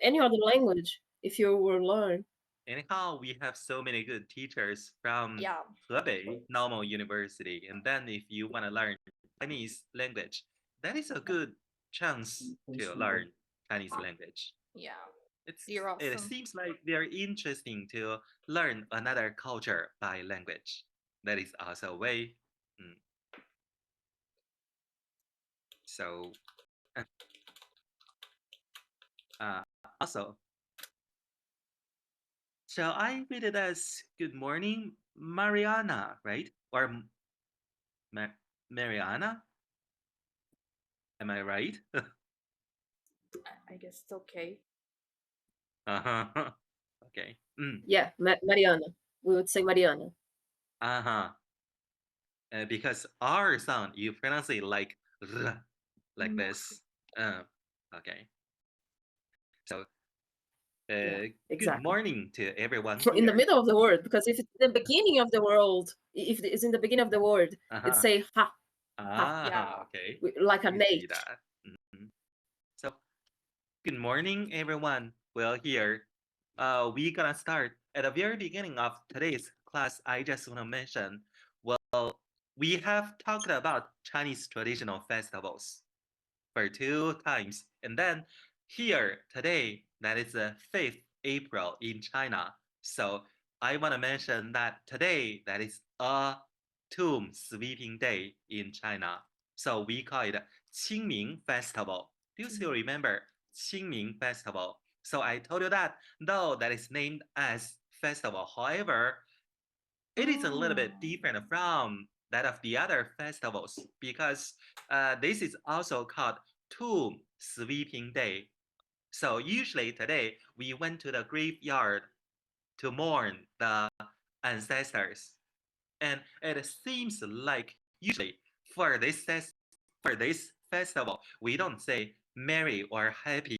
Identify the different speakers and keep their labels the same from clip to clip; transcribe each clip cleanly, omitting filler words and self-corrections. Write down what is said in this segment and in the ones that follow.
Speaker 1: any other language if you will learn.
Speaker 2: Anyhow, we have so many good teachers from
Speaker 1: Yeah.
Speaker 2: Hebei Normal University. And then if you want to learn Chinese language, that is a good chance to learn Chinese language.
Speaker 1: Yeah.
Speaker 2: It's
Speaker 1: You're
Speaker 2: it
Speaker 1: awesome.
Speaker 2: seems like very interesting to learn another culture by language. That is also a way. Mm. So uh, also, shall I read it as good morning, Mariana, right? Or Ma- Mariana? Am I right?
Speaker 1: I guess it's okay.
Speaker 2: Uh-huh. Okay. Mm.
Speaker 1: Yeah, Mariana. We would say Mariana.
Speaker 2: Uh-huh. Because R sound, you pronounce it like R, like this. Okay. So,
Speaker 1: Yeah,
Speaker 2: good
Speaker 1: exactly.
Speaker 2: morning to everyone
Speaker 1: In the
Speaker 2: here.
Speaker 1: middle of the word, because if it's the beginning of the world, if it's in the beginning of the word, it's
Speaker 2: Uh-huh.
Speaker 1: say ha, ha,
Speaker 2: Ah, okay.
Speaker 1: like an
Speaker 2: We see
Speaker 1: H.
Speaker 2: that. Mhm. So, good morning, everyone. Well, here, we gonna start at the very beginning of today's class. I just want to mention, well, we have talked about Chinese traditional festivals for 2 times, and then here today, that is the 5th April in China. So I want to mention that today, that is a tomb sweeping day in China. So we call it Qingming Festival. Do you still remember Qingming Festival? So I told you that though that is named as festival, however, it is a little bit different from that of the other festivals because this is also called Tomb Sweeping Day. So usually today we went to the graveyard to mourn the ancestors, and it seems like usually for this festival we don't say merry or happy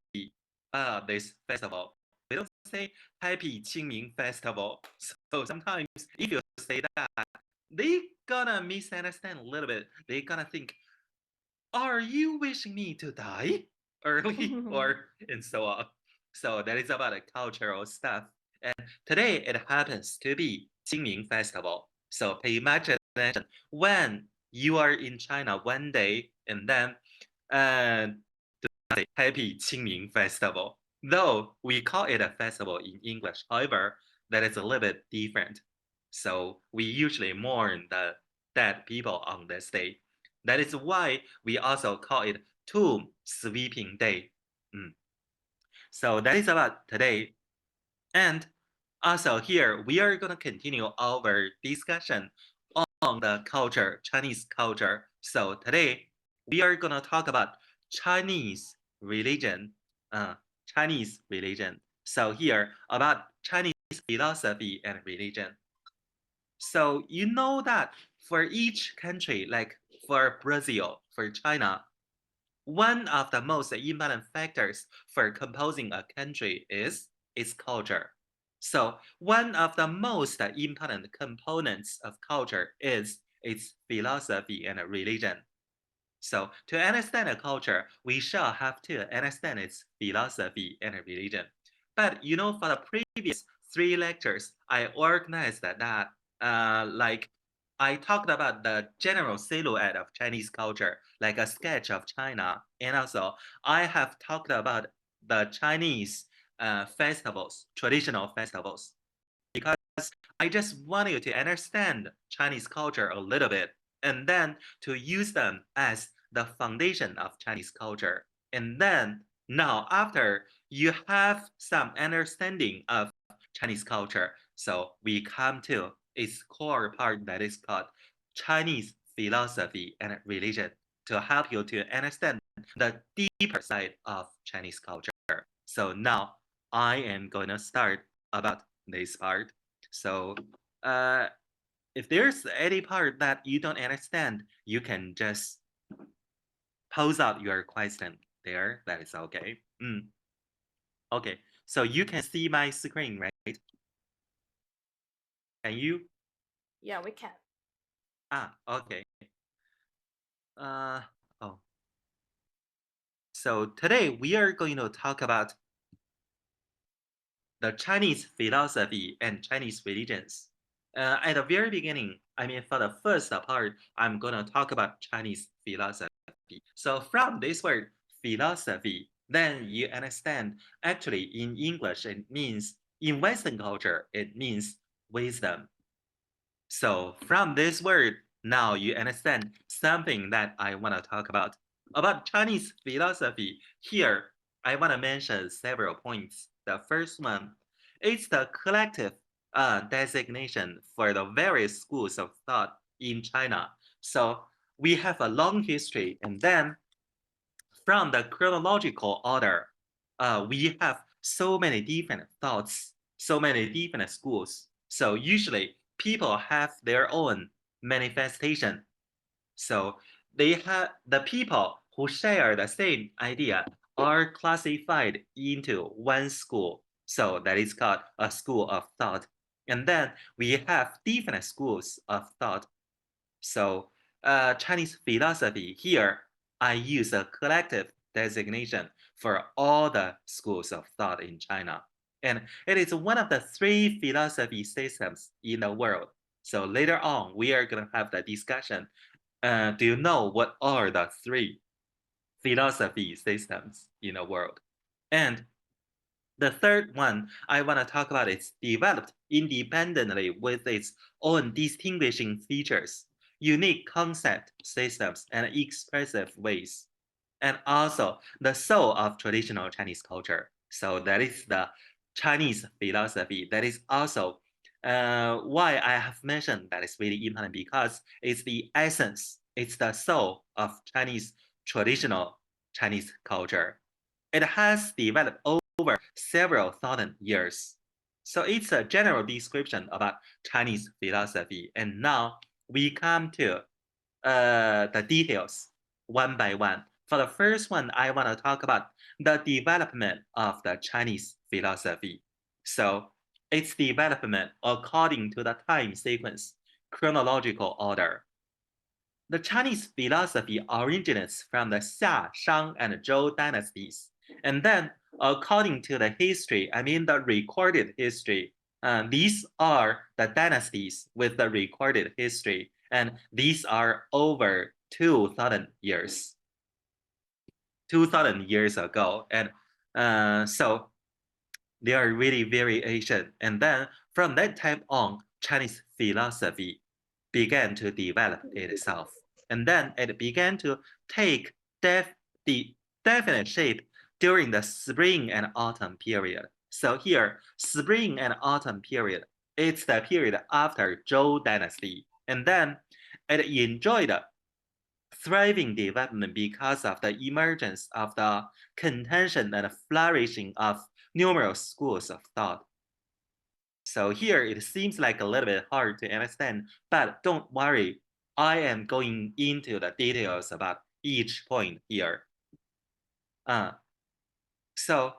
Speaker 2: this festival. We don't say happy Qingming festival. So sometimes if you say that, they gonna misunderstand a little bit. They gonna think, are you wishing me to die early or and so on. So that is about the cultural stuff. And today it happens to be Qingming Festival. So pay much attention when you are in China one day and then uh, say Happy Qingming Festival. Though we call it a festival in English, however, that is a little bit different. So we usually mourn the dead people on this day. That is why we also call it Tomb Sweeping Day. Mm. So that is about today. And also here, we are going to continue our discussion on the culture, Chinese culture. So today, we are going to talk about Chinese religion, uh, Chinese religion. So here, about Chinese philosophy and religion. So you know that for each country, like for Brazil, for China, one of the most important factors for composing a country is its culture. So one of the most important components of culture is its philosophy and religion. So to understand a culture, we shall have to understand its philosophy and religion. But you know, for the previous 3 lectures, I organized that like I talked about the general silhouette of Chinese culture, like a sketch of China, and also I have talked about the Chinese festivals, traditional festivals, because I just want you to understand Chinese culture a little bit and then to use them as the foundation of Chinese culture. And then now, after you have some understanding of Chinese culture, so we come to its core part that is called Chinese philosophy and religion to help you to understand the deeper side of Chinese culture. So now I am going to start about this part. So uh, if there's any part that you don't understand, you can just pose out your question there. That is okay. Okay, so you can see my screen, right? Can you?
Speaker 1: Yeah, we can.
Speaker 2: Okay. Uh, oh. So today we are going to talk about the Chinese philosophy and Chinese religions. At the very beginning, I mean, for the first part, I'm going to talk about Chinese philosophy. So from this word philosophy, then you understand actually in English, it means in Western culture, it means wisdom. So from this word, now you understand something that I want to talk about. About Chinese philosophy, here I want to mention several points. The first one is the collective designation for the various schools of thought in China. So we have a long history, and then from the chronological order, we have so many different thoughts, so many different schools. So usually people have their own manifestation. So they have the people who share the same idea are classified into one school. So that is called a school of thought. And then we have different schools of thought. So Chinese philosophy here, I use a collective designation for all the schools of thought in China. And it is one of the three philosophy systems in the world. So later on, we are going to have the discussion. Do you know what are the three philosophy systems in the world? And the third one I want to talk about is developed independently with its own distinguishing features, unique concept systems, and expressive ways, and also the soul of traditional Chinese culture. So that is the Chinese philosophy. That is also why I have mentioned that is really important because it's the essence, it's the soul of Chinese traditional Chinese culture. It has developed over several thousand years. So it's a general description about Chinese philosophy. And now we come to the details one by one. For the first one, I want to talk about the development of the Chinese philosophy. So its development according to the time sequence, chronological order. The Chinese philosophy originates from the Xia, Shang, and Zhou dynasties. And then, according to the history, I mean the recorded history, these are the dynasties with the recorded history. And these are over 2,000 years. 2,000 years ago. And so they are really very ancient. And then from that time on, Chinese philosophy began to develop itself. And then it began to take the definite shape during the spring and autumn period. So here, spring and autumn period, it's the period after Zhou dynasty. And then it enjoyed thriving development because of the emergence of the contention and flourishing of numerous schools of thought. So here it seems like a little bit hard to understand, but don't worry. I am going into the details about each point here. So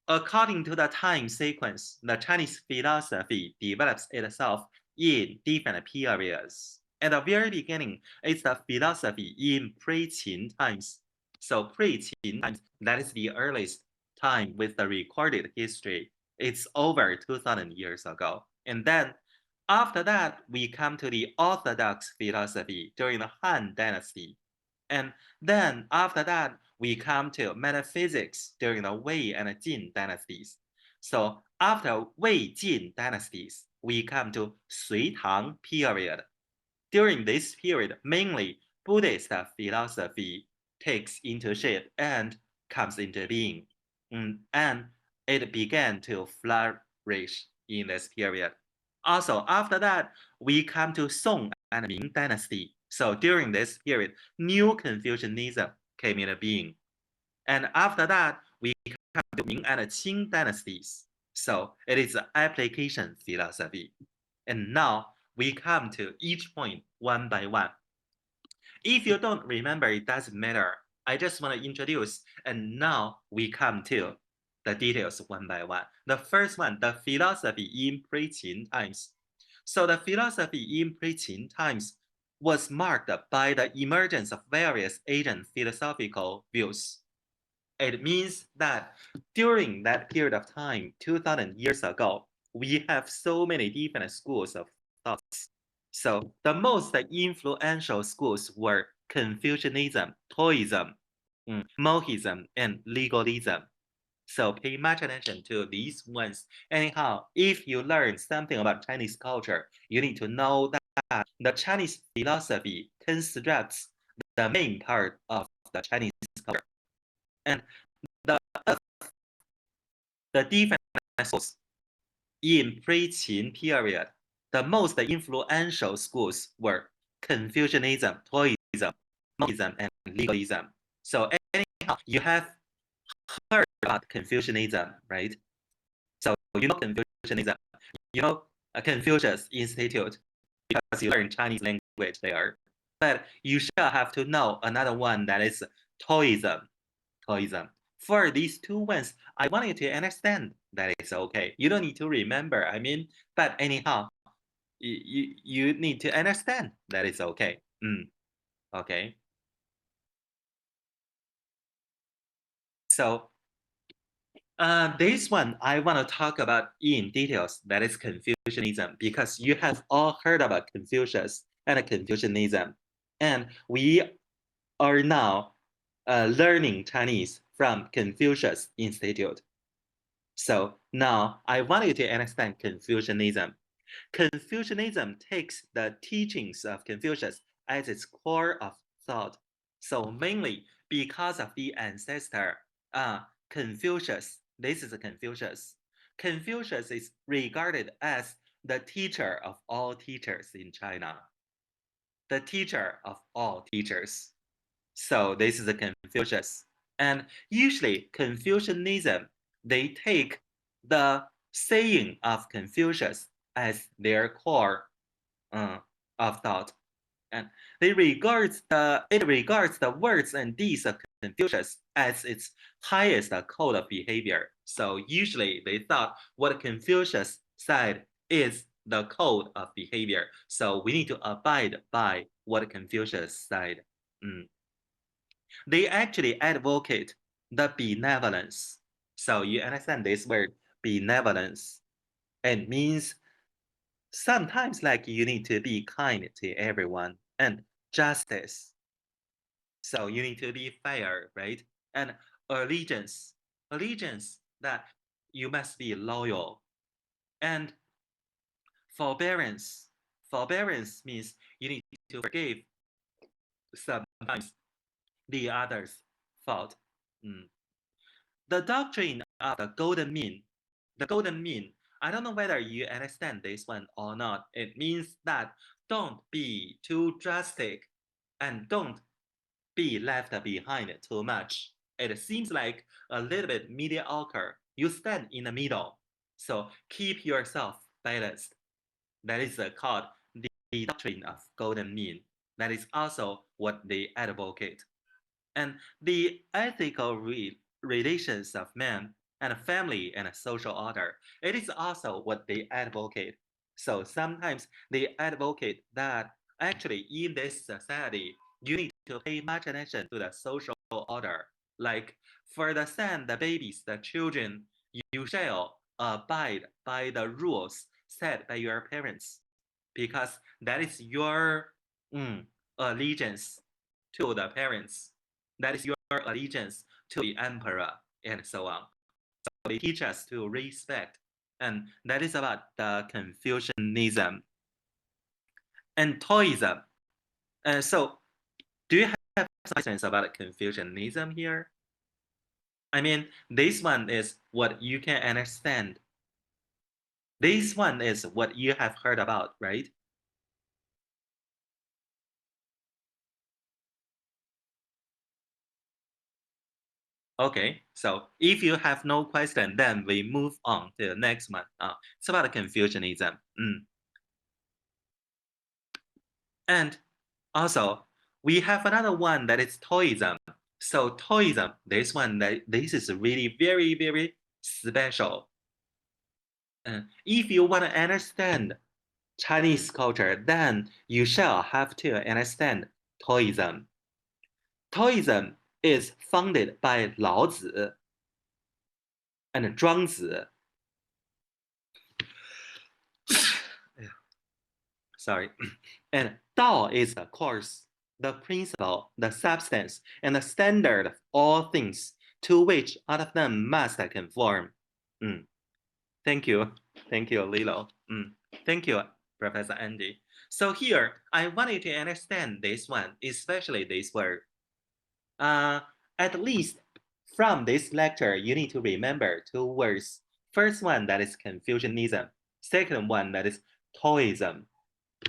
Speaker 2: according to the time sequence, the Chinese philosophy develops itself in different periods. At the very beginning, it's the philosophy in pre-Qin times. So pre-Qin times, that is the earliest time with the recorded history. It's over 2,000 years ago. And then after that, we come to the orthodox philosophy during the Han Dynasty. And then after that, we come to metaphysics during the Wei and Jin dynasties. So after Wei Jin dynasties, we come to Sui Tang period. During this period, mainly Buddhist philosophy takes into shape and comes into being. And it began to flourish in this period. Also, after that, we come to Song and Ming dynasty. So during this period, new Confucianism came into being. And after that, we come to Ming and Qing dynasties. So it is application philosophy. And now we come to each point one by one. If you don't remember, it doesn't matter. I just want to introduce, and now we come to the details one by one. The first one, the philosophy in pre-Qin times. So the philosophy in pre-Qin times was marked by the emergence of various Asian philosophical views. It means that during that period of time, 2000 years ago, we have so many different schools of thoughts. So the most influential schools were Confucianism, Taoism, Mohism, and legalism. So pay much attention to these ones. Anyhow, if you learn something about Chinese culture, you need to know that the Chinese philosophy constructs the main part of the Chinese culture. And the, the different schools in pre-Qin period, the most influential schools were Confucianism, Taoism, Monism, and legalism. So anyhow, you have heard about Confucianism, right? So you know Confucianism, you know Confucius Institute because you learn Chinese language there. But you shall have to know another one that is Taoism. Taoism. For these two ones, I want you to understand that it's okay. You don't need to remember. I mean, but anyhow, you need to understand that it's okay. Okay. So this one I want to talk about in details. That is Confucianism because you have all heard about Confucius and Confucianism, and we are now learning Chinese from Confucius Institute. So now I want you to understand Confucianism. Confucianism takes the teachings of Confucius as its core of thought. So mainly because of the ancestor, Confucius, this is Confucius. Confucius is regarded as the teacher of all teachers in China. The teacher of all teachers. So this is the Confucius. And usually Confucianism, they take the saying of Confucius as their core of thought. And it regards the words and deeds of Confucius as its highest code of behavior. So usually they thought what Confucius said is the code of behavior. So we need to abide by what Confucius said. They actually advocate the benevolence. So you understand this word benevolence. It means sometimes like you need to be kind to everyone and justice. So you need to be fair, right? And allegiance, allegiance that you must be loyal. And forbearance, forbearance means you need to forgive sometimes the other's fault. The doctrine of the golden mean, I don't know whether you understand this one or not. It means that don't be too drastic and don't be left behind too much. It seems like a little bit mediocre. You stand in the middle. So keep yourself balanced. That is called the doctrine of golden mean. That is also what they advocate. And the ethical relations of man and family and social order. It is also what they advocate. So sometimes they advocate that actually in this society, you need to pay much attention to the social order. Like for the son, the babies, the children, you shall abide by the rules set by your parents because that is your allegiance to the parents. That is your allegiance to the emperor, and so on. So they teach us to respect, and that is about the Confucianism and Taoism. So, do you have some questions about Confucianism here? I mean, this one is what you can understand. This one is what you have heard about, right? Okay, so if you have no question, then we move on to the next one. It's about Confucianism. And also, we have another one that is Taoism. So Taoism, this is really very, very special. If you want to understand Chinese culture, then you shall have to understand Taoism. Taoism is founded by Laozi and Zhuangzi. Sorry. And Dao is the course, the principle, the substance, and the standard of all things to which all of them must conform. Thank you. Thank you, Lilo. Thank you, Professor Andy. So here, I want you to understand this one, especially this word. At least from this lecture, you need to remember two words. First one, that is Confucianism. Second one, that is Taoism.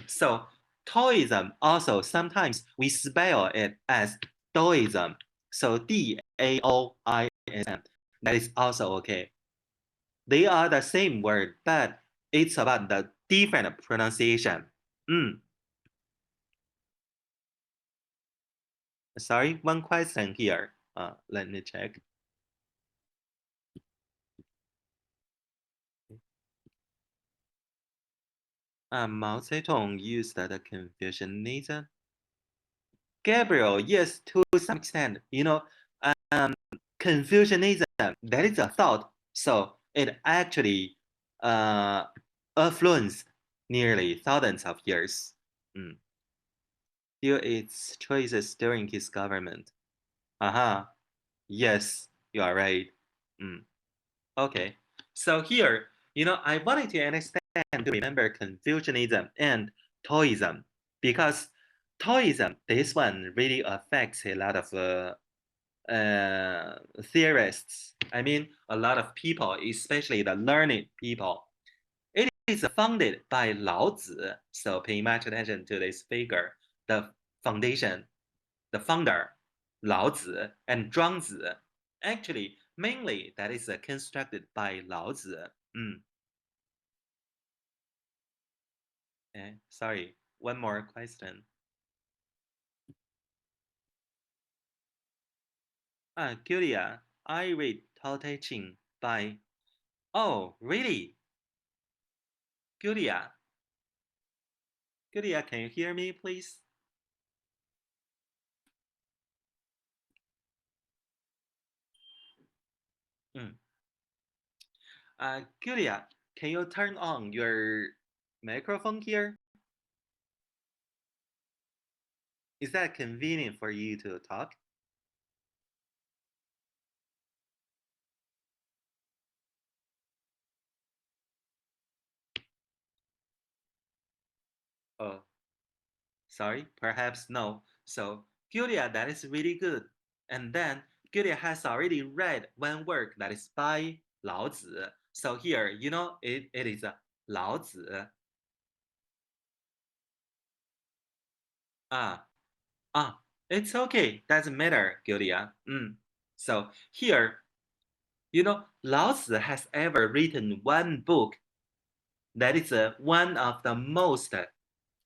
Speaker 2: So Taoism also sometimes we spell it as Daoism. So Daoism. That is also okay. They are the same word, but it's about the different pronunciation. Sorry, one question here. Let me check. Mao Zedong used the Confucianism. Gabriel, yes, to some extent, Confucianism, that is a thought. So it actually influenced nearly thousands of years. Still its choices during his government. Yes, you are right. Okay. So here, I wanted to understand to remember Confucianism and Taoism because Taoism, this one really affects a lot of theorists. I mean, a lot of people, especially the learned people. It is founded by Laozi. So pay much attention to this figure, the foundation, the founder, Laozi and Zhuangzi. Actually, mainly that is constructed by Laozi. Sorry, one more question. Julia, I read Tao Te Ching by. Oh, really? Julia, can you hear me, please? Julia, can you turn on your microphone here? Is that convenient for you to talk? Oh, sorry, perhaps no. So, Julia, that is really good. And then, Julia has already read one work that is by Laozi. So here, it is Laozi. It's okay. Doesn't matter, Julia. So here, Laozi has ever written one book that is one of the most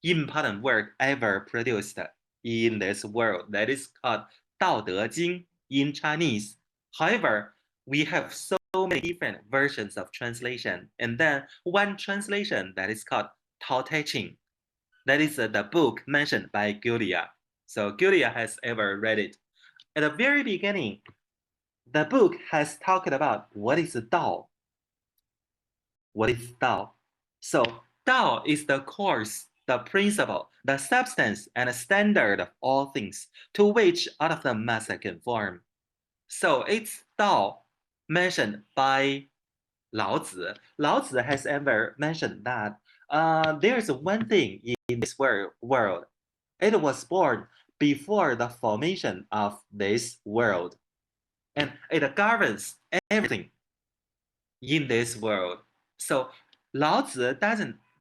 Speaker 2: important work ever produced in this world. That is called 道德经 in Chinese. However, we have so many different versions of translation. And then one translation that is called Tao Te Ching. That is the book mentioned by Julia. So Julia has ever read it. At the very beginning, the book has talked about what is Dao. What is Dao? So Dao is the course, the principle, the substance, and the standard of all things to which all of them must conform. So it's Dao mentioned by Laozi. Laozi has ever mentioned that there's one thing in this world. It was born before the formation of this world. And it governs everything in this world. So Laozi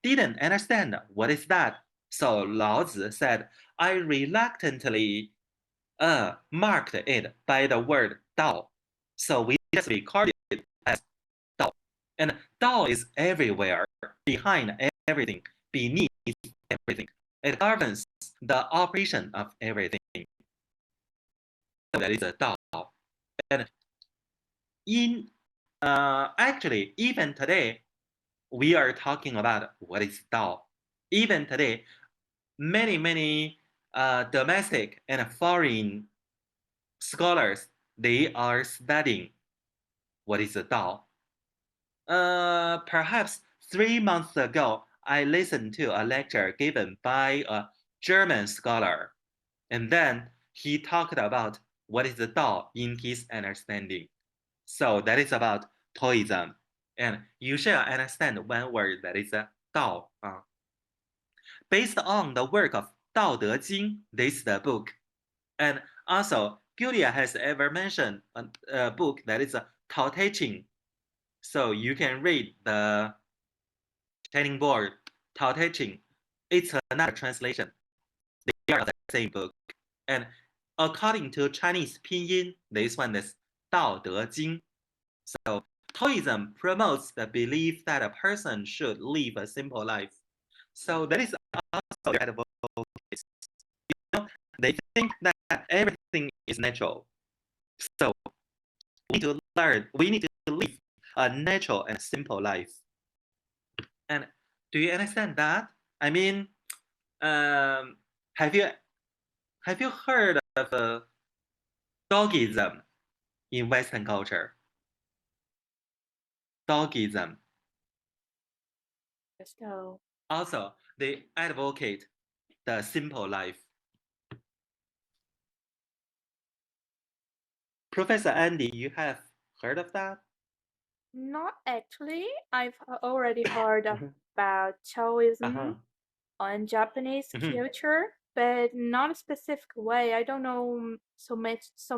Speaker 2: didn't understand what is that. So Laozi said, I reluctantly marked it by the word Dao. So we just record it as Dao. And Dao is everywhere, behind everything, beneath everything. It governs the operation of everything. That is a Dao. And actually, even today, we are talking about what is Dao. Even today, many domestic and foreign scholars, they are studying what is the Tao. Perhaps 3 months ago, I listened to a lecture given by a German scholar, and then he talked about what is the Tao in his understanding. So that is about Taoism, and you shall understand one word that is Tao. Based on the work of Dao De Jing, this is the book, and also Julia has ever mentioned a book that is Tao Te Ching. So you can read the Chinese board Tao Te Ching. It's another translation. They are the same book. And according to Chinese pinyin, this one is Dao De Jing. So Taoism promotes the belief that a person should live a simple life. So that is also their advocates. They think that everything is natural. So we need to learn, we need to live a natural and simple life. And do you understand that? I mean, have you heard of dogism in Western culture? Dogism.
Speaker 1: So,
Speaker 2: Also, they advocate the simple life. Professor Andy, you have heard of that?
Speaker 1: not actually. I've already heard about Taoism on Japanese culture, but not a specific way. I don't know so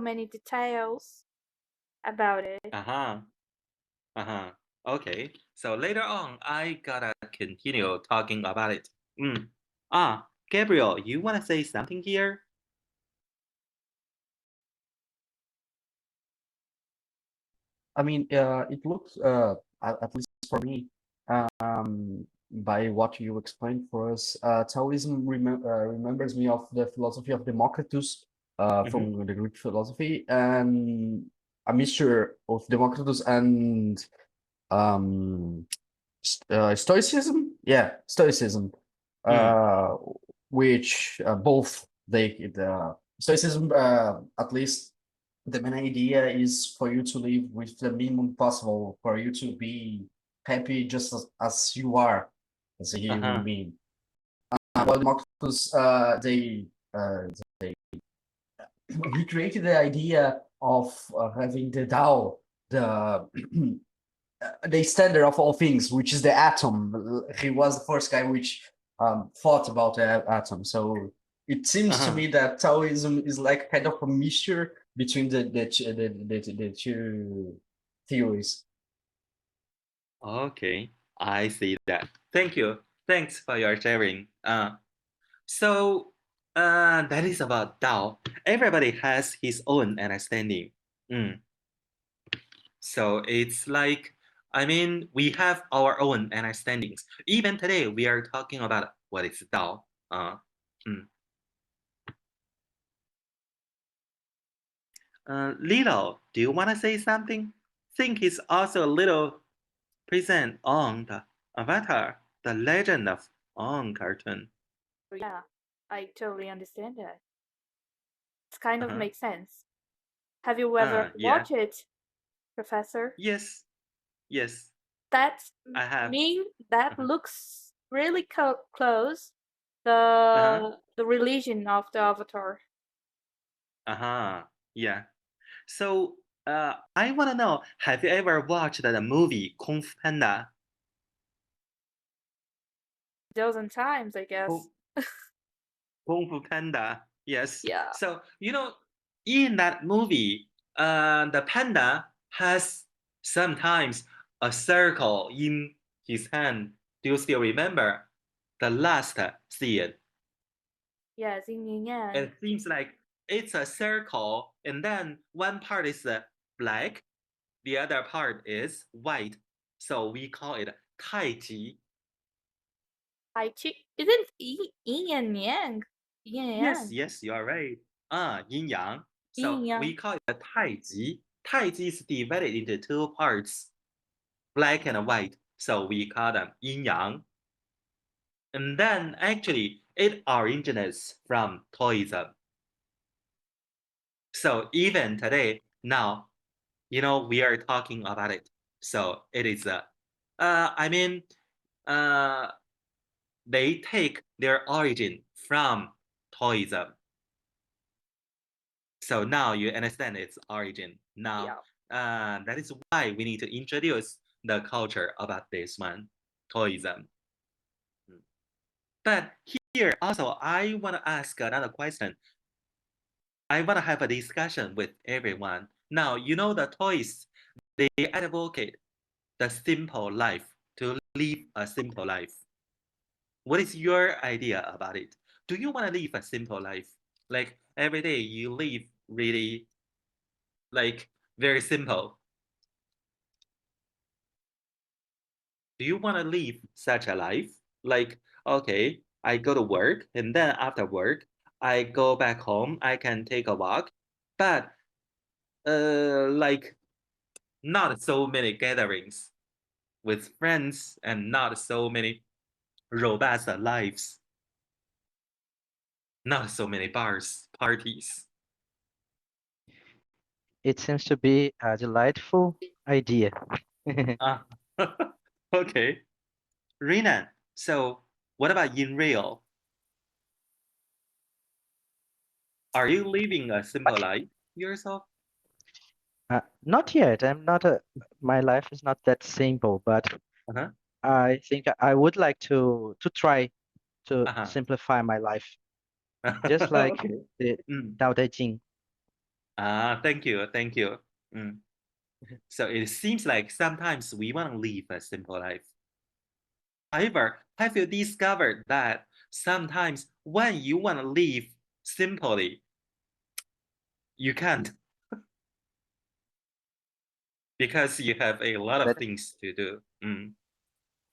Speaker 1: many details about it.
Speaker 2: Okay. So later on, I gotta continue talking about it. Gabriel, you wanna say something here?
Speaker 3: I mean, it looks, at least for me, by what you explained for us, Taoism remembers me of the philosophy of Democritus, from the Greek philosophy, and a mixture of Democritus and um, Stoicism. Yeah, Stoicism, uh, which both the Stoicism, at least the main idea is for you to live with the minimum possible, for you to be happy just as you are, as a human being. While Marcus, they he created the idea of having the Tao, the standard of all things, which is the atom. He was the first guy which thought about the atom. So it seems to me that Taoism is like kind of a mixture between the two theories.
Speaker 2: Okay, I see that. Thank you. Thanks for your sharing. So that is about Tao. Everybody has his own understanding. So it's like, I mean, we have our own understandings. Even today, we are talking about what is Tao. Lilo, do you want to say something? Think it's also a little present on the Avatar, the Legend of Aang cartoon.
Speaker 1: Yeah, I totally understand that. It kind of makes sense. Have you ever
Speaker 2: Yeah.
Speaker 1: watched it, Professor?
Speaker 2: Yes.
Speaker 1: That
Speaker 2: I have.
Speaker 1: that looks really close the religion of the Avatar.
Speaker 2: Yeah. So I want to know, have you ever watched the movie Kung Fu Panda?
Speaker 1: Dozen times, I guess.
Speaker 2: Kung Fu Panda. Yes.
Speaker 1: Yeah.
Speaker 2: So, in that movie, the panda has sometimes a circle in his hand. Do you still remember the last scene?
Speaker 1: Yes, yin and yang.
Speaker 2: It seems like it's a circle, and then one part is black, the other part is white. So we call it Tai Chi.
Speaker 1: Tai Chi. Isn't yin and yang? Yin and yang.
Speaker 2: Yes, you are right. Yin Yang. So
Speaker 1: Yin yang.
Speaker 2: we call it Tai Chi. Tai Chi is divided into two parts, black and white. So we call them Yin Yang. And then actually it originates from Taoism. So even today, now, we are talking about it. So it is, they take their origin from Taoism. So now you understand its origin. Now, that is why we need to introduce the culture about this one, Taoism. But here also, I want to ask another question. I want to have a discussion with everyone. Now, the Taoists, they advocate the simple life, to live a simple life. What is your idea about it? Do you want to live a simple life? Like every day you live really like very simple. Do you want to live such a life? Like, okay, I go to work and then after work, I go back home, I can take a walk, but like not so many gatherings with friends and not so many robust lives, not so many bars, parties.
Speaker 4: It seems to be a delightful idea.
Speaker 2: Ah, okay. Renan, so what about in real? Are you living a simple life yourself?
Speaker 4: Not yet. My life is not that simple, but
Speaker 2: Uh-huh.
Speaker 4: I think I would like to try to
Speaker 2: Uh-huh.
Speaker 4: simplify my life, just like
Speaker 2: Okay.
Speaker 4: the Tao Te Ching.
Speaker 2: Thank you. Thank you. So it seems like sometimes we want to live a simple life. However, have you discovered that sometimes when you want to live simply, you can't because you have a lot of things to do.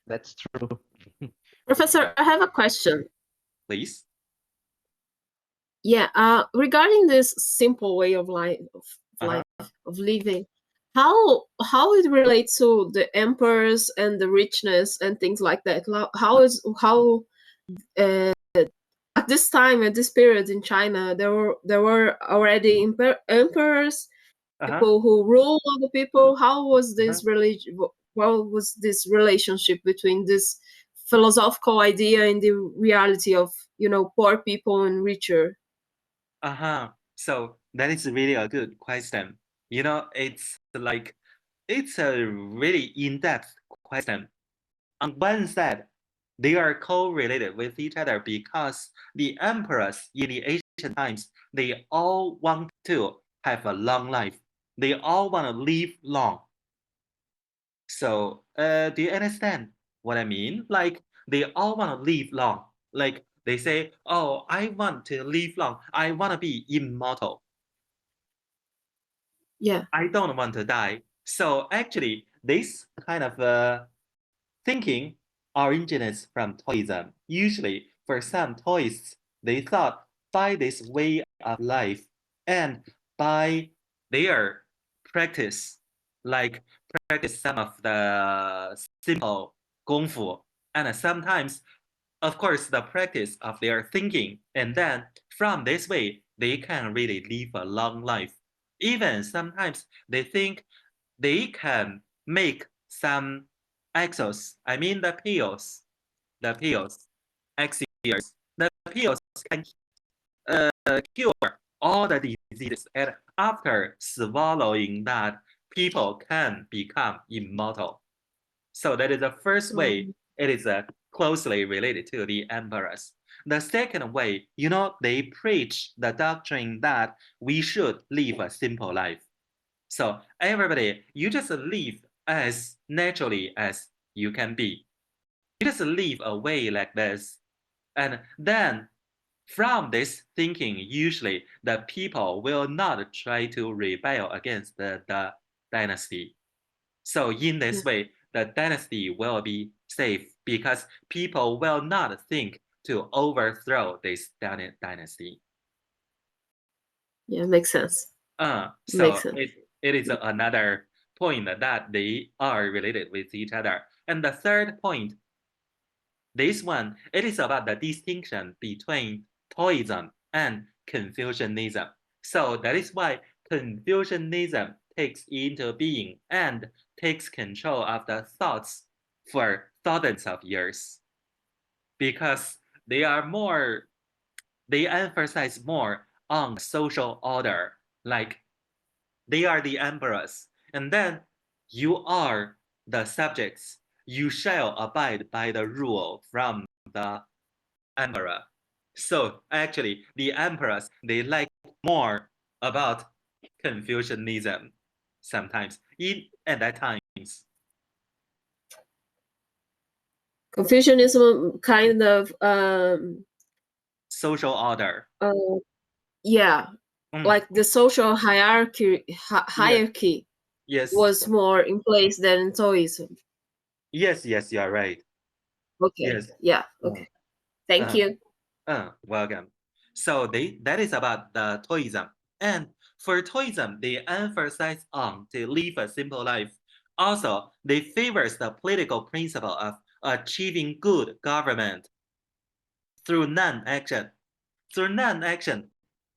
Speaker 4: That's true.
Speaker 5: Professor, I have a question.
Speaker 2: Please.
Speaker 5: Yeah, regarding this simple way of life, of living, how it relates to the emperors and the richness and things like that? How at this time, at this period in China, there were already emperors, people who rule other people. How was this religion? What was this relationship between this philosophical idea and the reality of poor people and richer?
Speaker 2: So that is really a good question. It's a really in-depth question. On one side, they are correlated with each other because the emperors in the ancient times, they all want to have a long life. They all want to live long. So, do you understand what I mean? Like, they all want to live long. Like, they say, oh, I want to live long. I want to be immortal.
Speaker 5: Yeah.
Speaker 2: I don't want to die. So actually, this kind of thinking originates from Taoism. Usually, for some Taoists, they thought by this way of life and by their practice, like practice some of the simple gongfu, and sometimes, of course, the practice of their thinking, and then from this way, they can really live a long life. Even sometimes they think they can make some exos, I mean the pills, exiers. The pills can cure all the diseases, and after swallowing that, people can become immortal. So that is the first way. It is closely related to the emperors. The second way, they preach the doctrine that we should live a simple life. So everybody, you just live as naturally as you can be. You just live a way like this. And then from this thinking, usually the people will not try to rebel against the dynasty. So in this way, the dynasty will be safe because people will not think to overthrow this dynasty.
Speaker 5: Yeah, makes sense.
Speaker 2: So it is another point that they are related with each other. And the third point, this one, it is about the distinction between Taoism and Confucianism. So that is why Confucianism takes into being and takes control of the thoughts for thousands of years, because they emphasize more on social order, like they are the emperors, and then you are the subjects. You shall abide by the rule from the emperor. So actually, the emperors, they like more about Confucianism sometimes at that times.
Speaker 5: Confucianism kind of
Speaker 2: Social order.
Speaker 5: Yeah, like the social hierarchy
Speaker 2: Yes.
Speaker 5: was more in place than Taoism.
Speaker 2: Yes, you are right.
Speaker 5: Okay.
Speaker 2: Yes.
Speaker 5: Yeah. Okay. Thank you.
Speaker 2: Welcome. So that is about the Taoism. And for Taoism, they emphasize on to live a simple life. Also, they favors the political principle of achieving good government through non-action. Through non-action,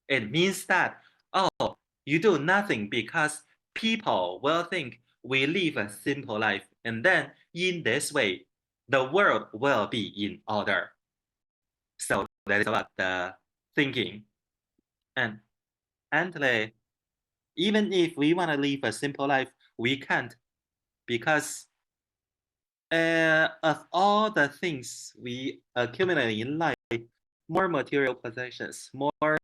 Speaker 2: it means that, oh, you do nothing because people will think we live a simple life. And then in this way, the world will be in order. So that is about the thinking. And actually, even if we want to live a simple life, we can't, because of all the things we accumulate in life, more material possessions, more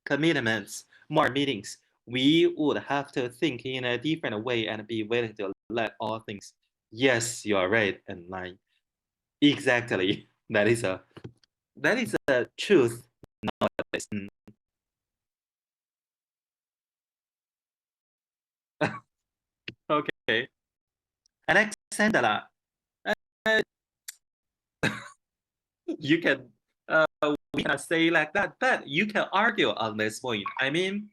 Speaker 2: commitments, more meetings, we would have to think in a different way and be willing to let all things. Yes, you are right and line. Exactly. That is a truth nowadays. Okay. Alexandra, you can we cannot say like that, but you can argue on this point. I mean,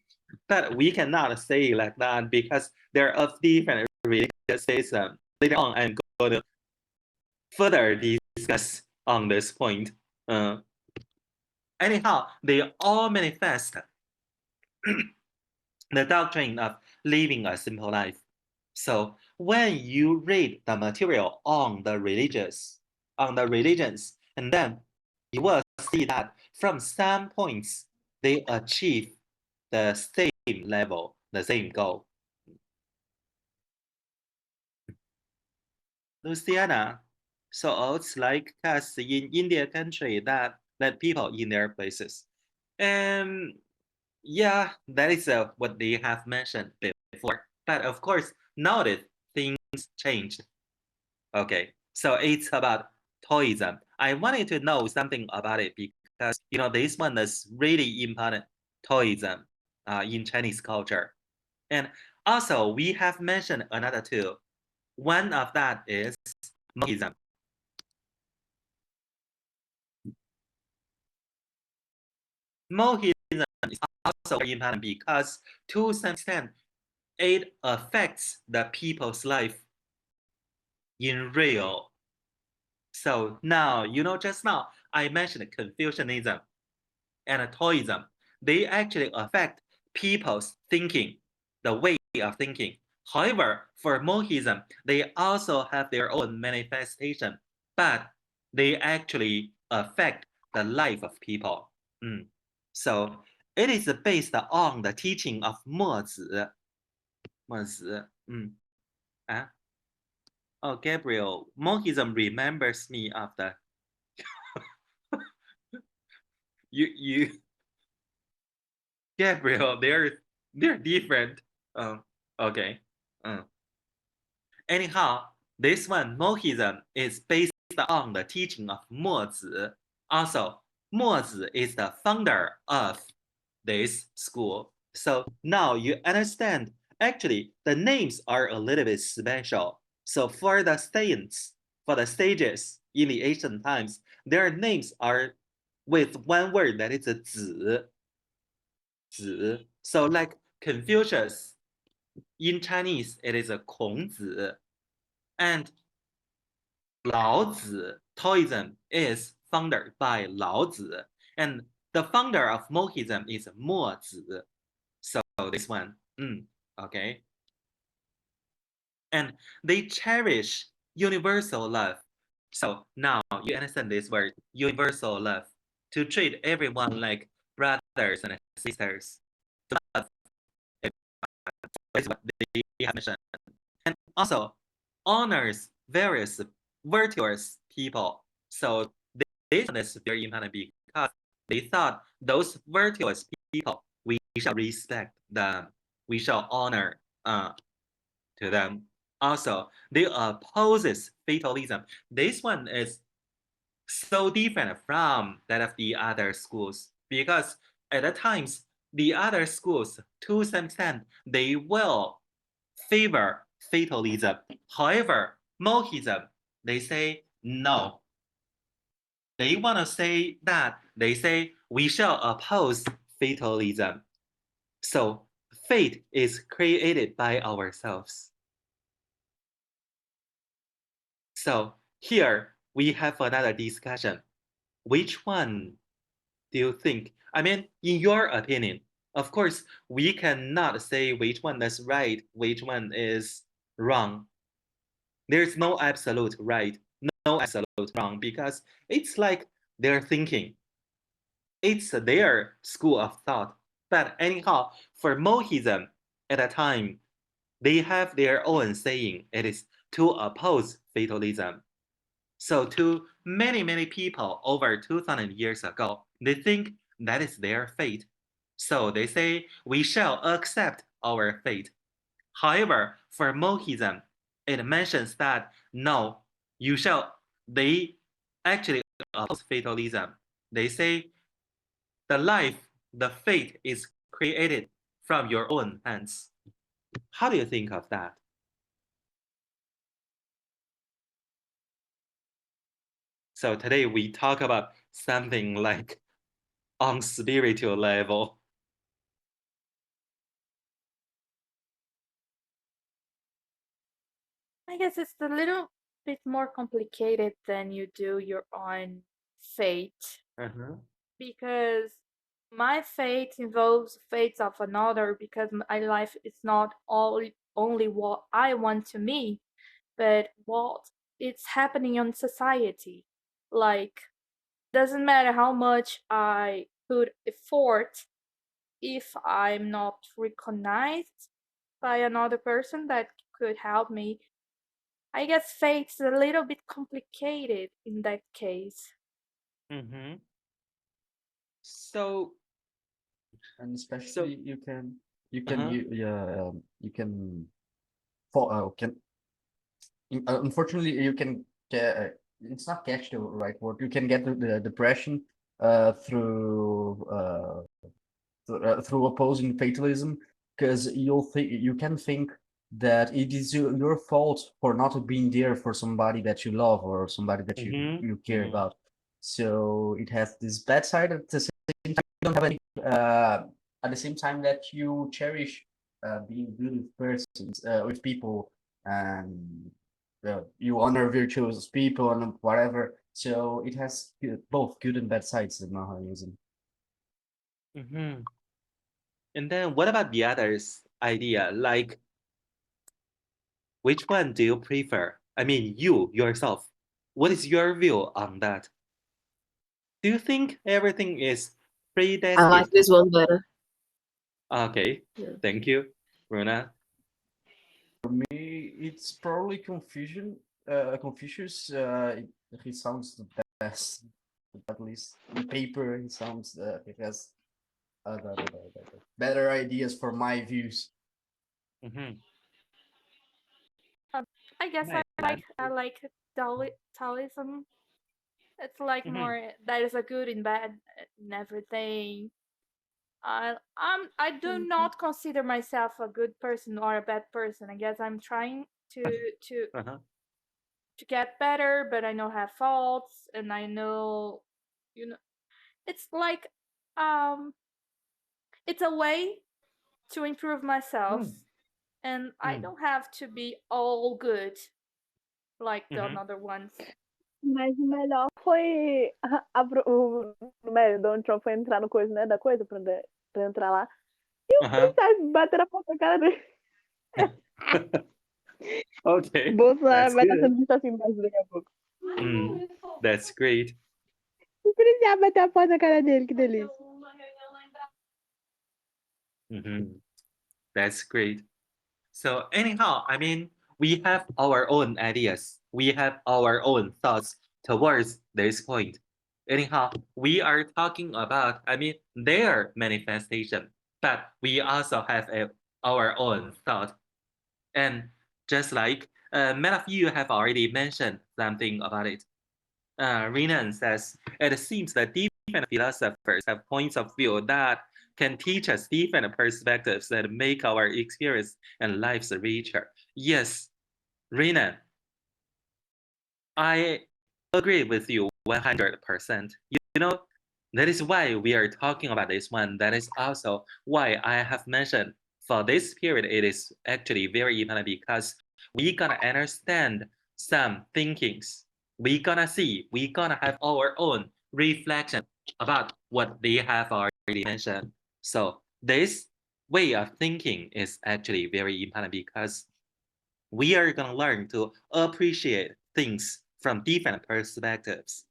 Speaker 2: but we cannot say like that because there are different religious systems. Later on, I'm going to further discuss on this point. Anyhow, they all manifest the doctrine of living a simple life. So when you read the material on the religions, and then you will see that from some points they achieve the same level, the same goal. Luciana, so it's like us in India country that let people in their places. And yeah, that is what they have mentioned before. But of course, nowadays things changed. Okay, so it's about Taoism. I wanted to know something about it because this one is really important. Taoism in Chinese culture, and also we have mentioned another two. One of that is Mohism. Mohism is also very important because to some extent it affects the people's life in real. So now, just now I mentioned Confucianism and Taoism. They actually affect people's thinking, the way of thinking. However, for Mohism, they also have their own manifestation, but they actually affect the life of people. So it is based on the teaching of Mozi. Oh, Gabriel, Mohism remembers me of the you Gabriel, they're different. Okay. Anyhow, this one, Mohism, is based on the teaching of Mozi. Also, Mozi is the founder of this school. So now you understand, actually, the names are a little bit special. So for the saints, for the sages in the ancient times, their names are with one word that is a 子. So like Confucius, in Chinese, it is a 孔子. And Laozi, Taoism, is founded by Laozi. And the founder of Mohism is Mozi. this one. Okay. And they cherish universal love. So now you understand this word, universal love, to treat everyone like brothers and sisters. To love everyone, is what they have mentioned. And also honors various virtuous people. So this one is very important because they thought those virtuous people, we shall respect them, we shall honor to them. Also, they opposes fatalism. This one is so different from that of the other schools because at the times the other schools, to some extent, they will favor fatalism. However, Mohism, they say no. They want to say that they say we shall oppose fatalism. So fate is created by ourselves. So here we have another discussion. Which one do you think? I mean, in your opinion, of course, we cannot say which one is right, which one is wrong. There's no absolute right, no absolute wrong, because it's like their thinking. It's their school of thought. But anyhow, for Mohism, at a time, they have their own saying. It is to oppose fatalism. So to many, many people over 2000 years ago, they think that is their fate. So they say, we shall accept our fate. However, for Mohism, it mentions that no, you shall, they actually oppose fatalism. They say the life, the fate is created from your own hands. How do you think of that? So today we talk about something like on spiritual level.
Speaker 1: I guess it's a little bit more complicated than you do your own fate. Because my fate involves fates of another, because my life is not only what I want to me, but what it's happening in society. Like, doesn't matter how much I put effort, if I'm not recognized by another person that could help me, I guess fate's a little bit complicated in that case.
Speaker 2: So,
Speaker 3: And especially you can you can unfortunately you can it's not catch the right word. You can get the depression through through opposing fatalism, because you can think that it is your fault for not being there for somebody that you love or somebody that you care about. So it has this bad side. At the same time, you don't have any at the same time that you cherish being good with persons, with people, and you honor virtuous people and whatever. So it has both good and bad sides, the Mahaism.
Speaker 2: And then what about the others idea? Like, which one do you prefer? I mean, you yourself. What is your view on that? Do you think everything is
Speaker 5: I like
Speaker 2: predestined?
Speaker 5: this one better.
Speaker 2: Okay,
Speaker 5: Yeah.
Speaker 2: thank you, Runa.
Speaker 3: For me, it's probably Confucius. He sounds the best, at least on paper. He sounds he has the better ideas for my views.
Speaker 1: I guess
Speaker 2: Nice.
Speaker 1: I like Taoism. It's like more that is a good and bad and everything. I do not consider myself a good person or a bad person. I guess I'm trying to get better, but I know I have faults, and I know, it's like it's a way to improve myself, and I don't have to be all good like the other ones.
Speaker 6: Mas o melhor foi o Donald Trump foi entrar no coisa, né? Da coisa pra entrar lá. Sabe, bater a porta na cara dele.
Speaker 2: Okay,
Speaker 6: Bolsonaro
Speaker 2: that's
Speaker 6: vai estar
Speaker 2: good.
Speaker 6: sendo visto assim embaixo daqui a pouco.
Speaker 2: That's great.
Speaker 6: O policial bater a porta na cara dele, que delícia.
Speaker 2: That's great. So anyhow, I mean, we have our own ideas. We have our own thoughts towards this point. Anyhow, we are talking about, I mean, their manifestation, but we also have our own thought. And just like many of you have already mentioned something about it. Renan says, it seems that different philosophers have points of view that can teach us different perspectives that make our experience and lives richer. Yes, Renan, I agree with you 100%. You know, that is why we are talking about this one. That is also why I have mentioned for this period, it is actually very important because we gonna understand some thinkings. We gonna see, we gonna have our own reflection about what they have already mentioned. So this way of thinking is actually very important because we are gonna learn to appreciate things from different perspectives.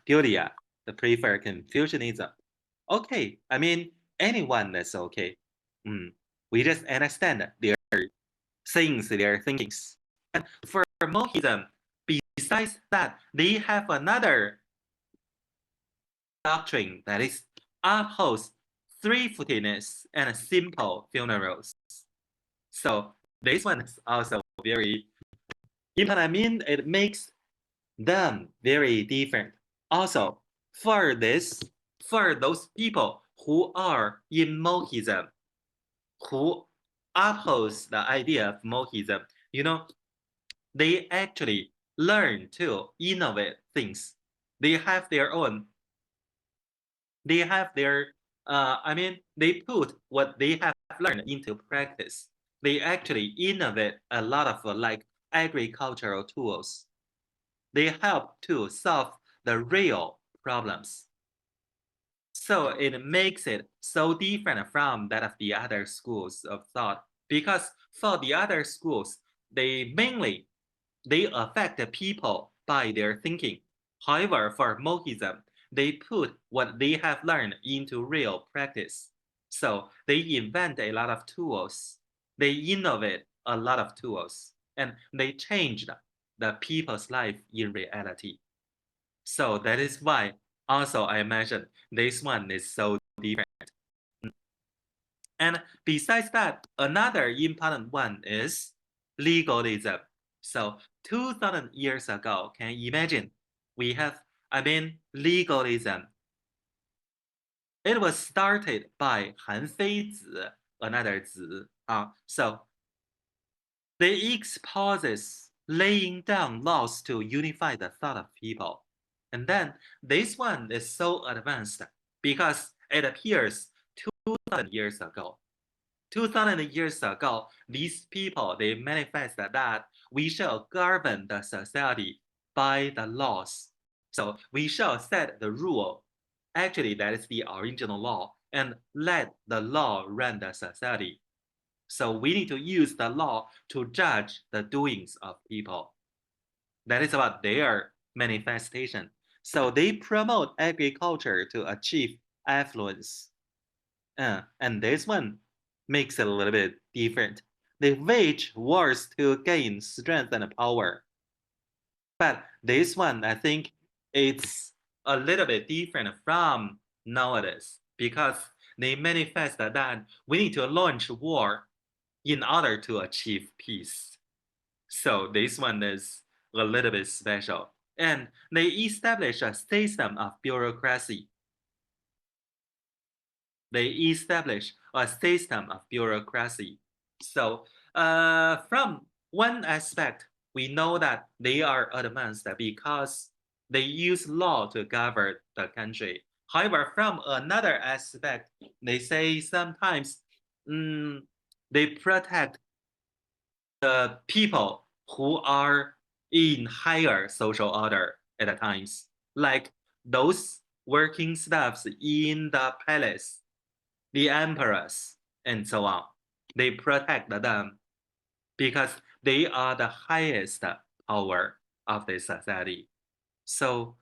Speaker 2: Julia, the prefer Confucianism. Okay, I mean, anyone is okay. We just understand their things, their thinkings. And for Mohism, besides that, they have another doctrine that is upholds three-footedness and simple funerals. So this one is also very important. I mean, it makes them very different. Also, for those people who are in Mohism, who oppose the idea of Mohism, you know, they actually learn to innovate things. They have their own. They have their. I mean, they put what they have learned into practice. They actually innovate a lot of like agricultural tools. They help to solve the real problems. So it makes it so different from that of the other schools of thought, because for the other schools, they affect the people by their thinking. However, for Mohism, they put what they have learned into real practice. So they invent a lot of tools. They innovate a lot of tools, and they changed the people's life in reality. So that is why also I mentioned this one is so different. And besides that, another important one is legalism. So 2000 years ago, can you imagine? We have, I mean, legalism. It was started by Han Feizi, another Zi. So they exposes laying down laws to unify the thought of people. And then this one is so advanced because it appears 2000 years ago. 2000 years ago, these people, they manifest that we shall govern the society by the laws. So we shall set the rule. Actually, that is the original law, and let the law run the society. So we need to use the law to judge the doings of people. That is about their manifestation. So they promote agriculture to achieve affluence. And this one makes it a little bit different. They wage wars to gain strength and power. But this one, I think it's a little bit different from nowadays because they manifest that we need to launch war in order to achieve peace. So this one is a little bit special. And they establish a system of bureaucracy. They establish a system of bureaucracy. So from one aspect, we know that they are advanced because they use law to govern the country. However, from another aspect, they say sometimes they protect the people who are in higher social order at times, like those working staffs in the palace, the emperors, and so on. They protect them because they are the highest power of the society. So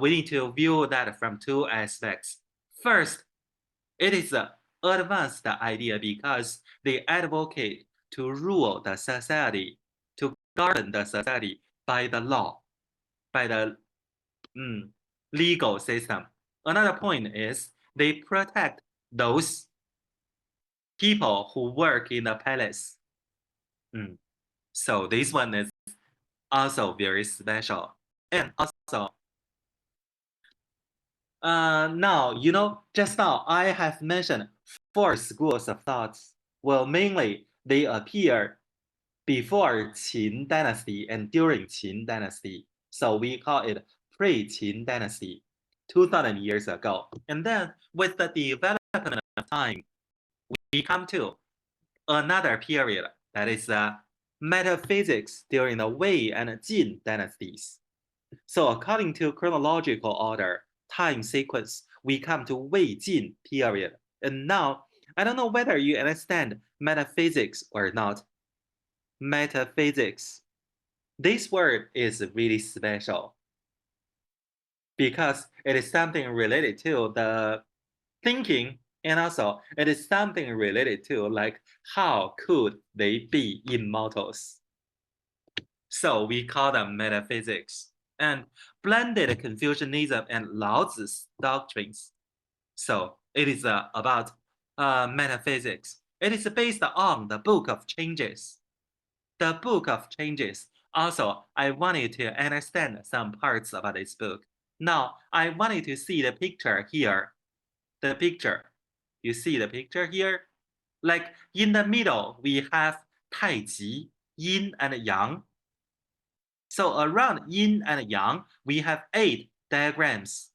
Speaker 2: we need to view that from two aspects. First, it is an advanced idea because they advocate to rule the society, to govern the society by the law, by the legal system. Another point is they protect those people who work in the palace. So this one is also very special. And also, now, just now I have mentioned 4 schools of thoughts. Well, mainly they appear before Qin dynasty and during Qin dynasty. So we call it pre-Qin dynasty, 2000 years ago. And then with the development of time, we come to another period that is metaphysics during the Wei and Jin dynasties. So according to chronological order, time sequence, we come to Wei Jin period. And now, I don't know whether you understand metaphysics or not. Metaphysics. This word is really special because it is something related to the thinking, and also it is something related to like how could they be immortals. So we call them metaphysics and blended Confucianism and Laozi's doctrines. So it is about metaphysics. It is based on the Book of Changes. The Book of Changes. Also, I wanted to understand some parts about this book. Now, I wanted to see the picture here. The picture. You see the picture here? Like in the middle, we have Taiji, Yin and Yang. So around Yin and Yang, we have 8 diagrams.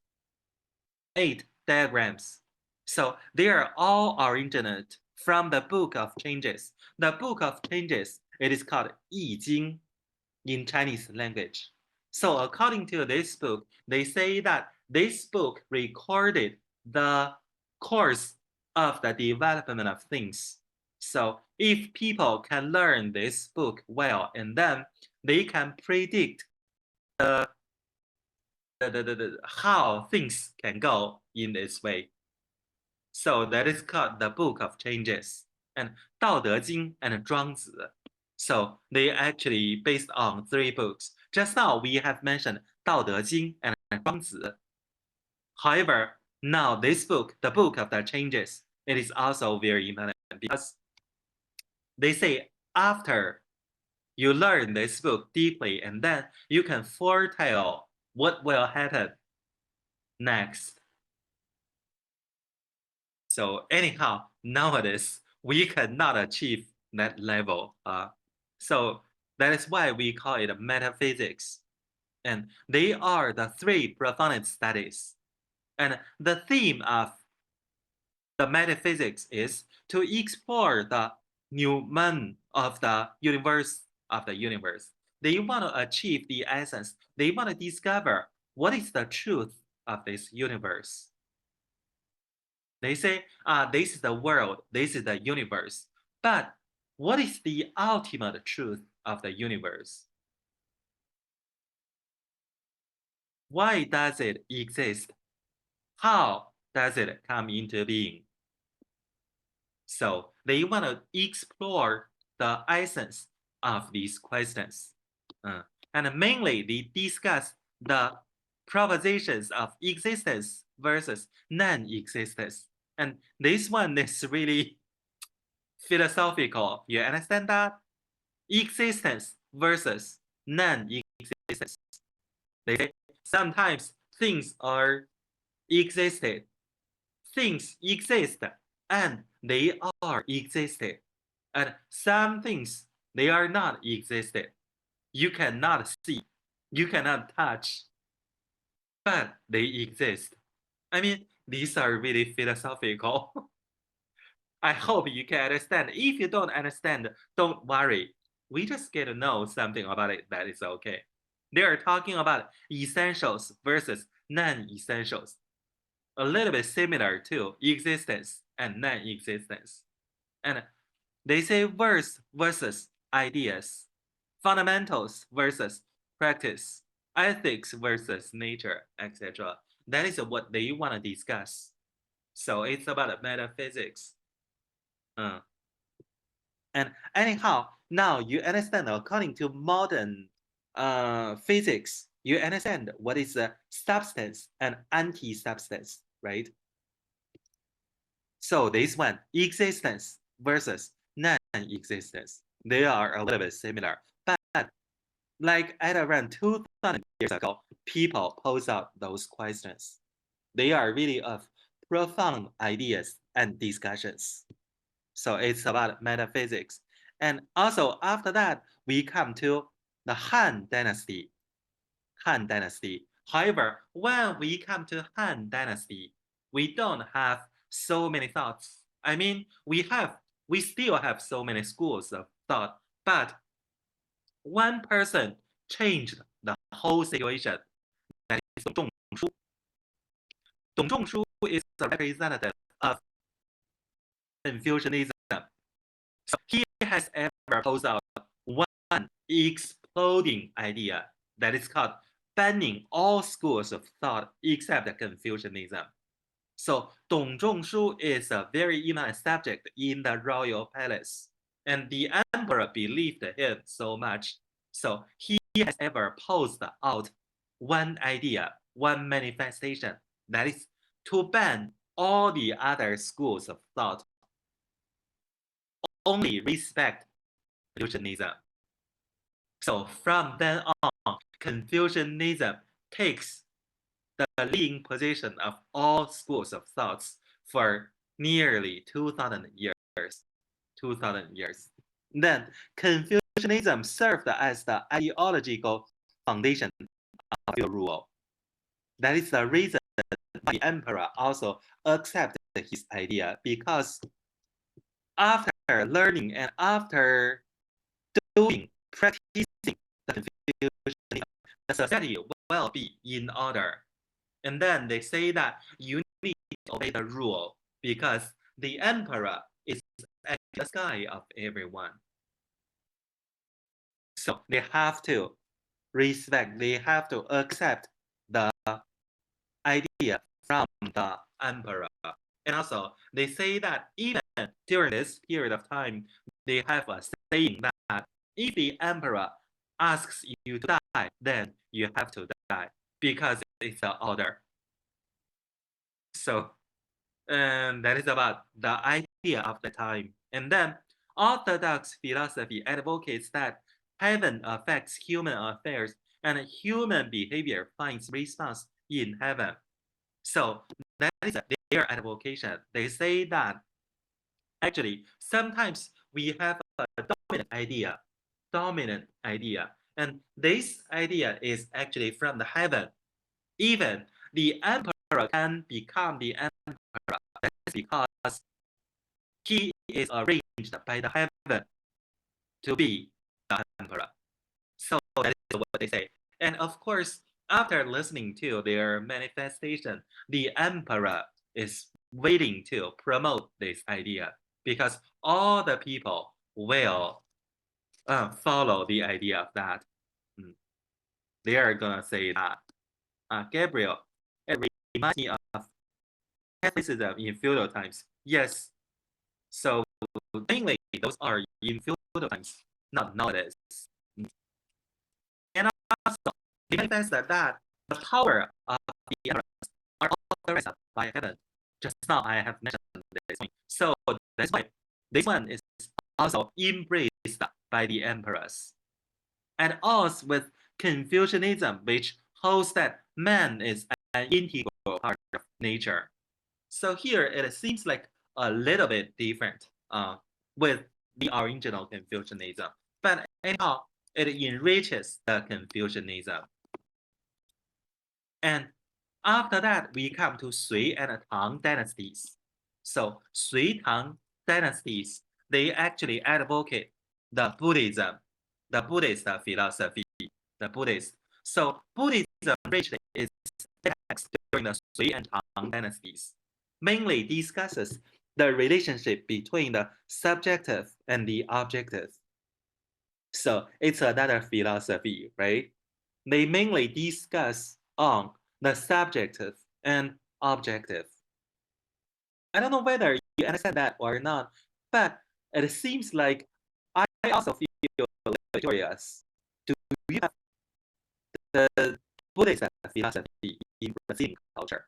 Speaker 2: 8 diagrams. So they are all originated from the Book of Changes. The Book of Changes, it is called Yi Jing in Chinese language. So according to this book, they say that this book recorded the course of the development of things. So if people can learn this book well, and then they can predict how things can go in this way. So that is called the Book of Changes, and 道德经 and 庄子. So they actually based on 3 books. Just now we have mentioned 道德经 and 庄子. However, now this book, the Book of the Changes, it is also very important because they say after you learn this book deeply, and then you can foretell what will happen next. So anyhow, nowadays, we cannot achieve that level. So that is why we call it metaphysics. And they are the 3 profound studies. And the theme of the metaphysics is to explore the noument of the universe They want to achieve the essence. They want to discover what is the truth of this universe. They say, this is the world, this is the universe. But what is the ultimate truth of the universe? Why does it exist? How does it come into being? So they want to explore the essence of these questions. And mainly they discuss the propositions of existence versus non-existence. And this one is really philosophical. You understand that? Existence versus non-existence. They say sometimes things are existed. Things exist and they are existed. And some things, they are not existed. You cannot see, you cannot touch, but they exist. I mean, these are really philosophical. I hope you can understand. If you don't understand, don't worry. We just get to know something about it, that is okay. They are talking about essentials versus non-essentials, a little bit similar to existence and non-existence. And they say words versus ideas, fundamentals versus practice, ethics versus nature, etc. That is what they want to discuss. So it's about metaphysics. And anyhow, now you understand, according to modern physics, you understand what is a substance and anti-substance, right? So this one, existence versus non-existence, they are a little bit similar. But like at around 2000 years ago, people pose out those questions. They are really of profound ideas and discussions. So it's about metaphysics. And also after that, we come to the Han Dynasty. Han Dynasty. However, when we come to Han Dynasty, we don't have so many thoughts. I mean, we still have so many schools of thought, but one person changed the whole situation. That is Dong Zhongshu. Dong Zhongshu is a representative of Confucianism. So he has ever posed out one exploding idea that is called banning all schools of thought except Confucianism. So Dong Zhongshu is a very eminent subject in the royal palace, and the emperor believed him so much. So he has ever posed out one idea, one manifestation, that is to ban all the other schools of thought, only respect Confucianism. So from then on, Confucianism takes the leading position of all schools of thoughts for nearly 2000 years. 2000 years. Then Confucianism served as the ideological foundation of the rule. That is the reason the emperor also accepted his idea, because after learning and after practicing the Confucianism, the society will be in order. And then they say that you need to obey the rule because the emperor is at the sky of everyone. So they have to respect, they have to accept the idea from the emperor. And also, they say that even during this period of time, they have a saying that if the emperor asks you to die, then you have to die because it's an order. So that is about the idea of the time. And then Orthodox philosophy advocates that heaven affects human affairs and human behavior finds response in heaven. So that is their advocation. They say that actually sometimes we have a dominant idea, and this idea is actually from the heaven. Even the emperor can become the emperor. That's because he is arranged by the heaven to be the emperor. So that is what they say. And of course, after listening to their manifestation, the emperor is waiting to promote this idea because all the people will follow the idea of that. They are gonna say that Gabriel, it reminds me of Catholicism in feudal times. Yes. So mainly those are in feudal times, not nowadays. And also, they manifest that the power of the emperors are authorized by heaven. Just now I have mentioned this point. So that's why this one is also embraced by the emperors. And also with Confucianism, which holds that man is an integral part of nature. So here it seems like a little bit different with the original Confucianism. But anyhow, it enriches the Confucianism. And after that, we come to Sui and Tang dynasties. So Sui Tang dynasties, they actually advocate the Buddhism, the Buddhist philosophy, the Buddhist. So Buddhism reached its text during the Sui and Tang dynasties mainly discusses the relationship between the subjective and the objective. So it's another philosophy, right? They mainly discuss on the subjective and objective. I don't know whether you understand that or not, but it seems like I also feel a little curious. Do you have the Buddhist philosophy in Brazilian culture?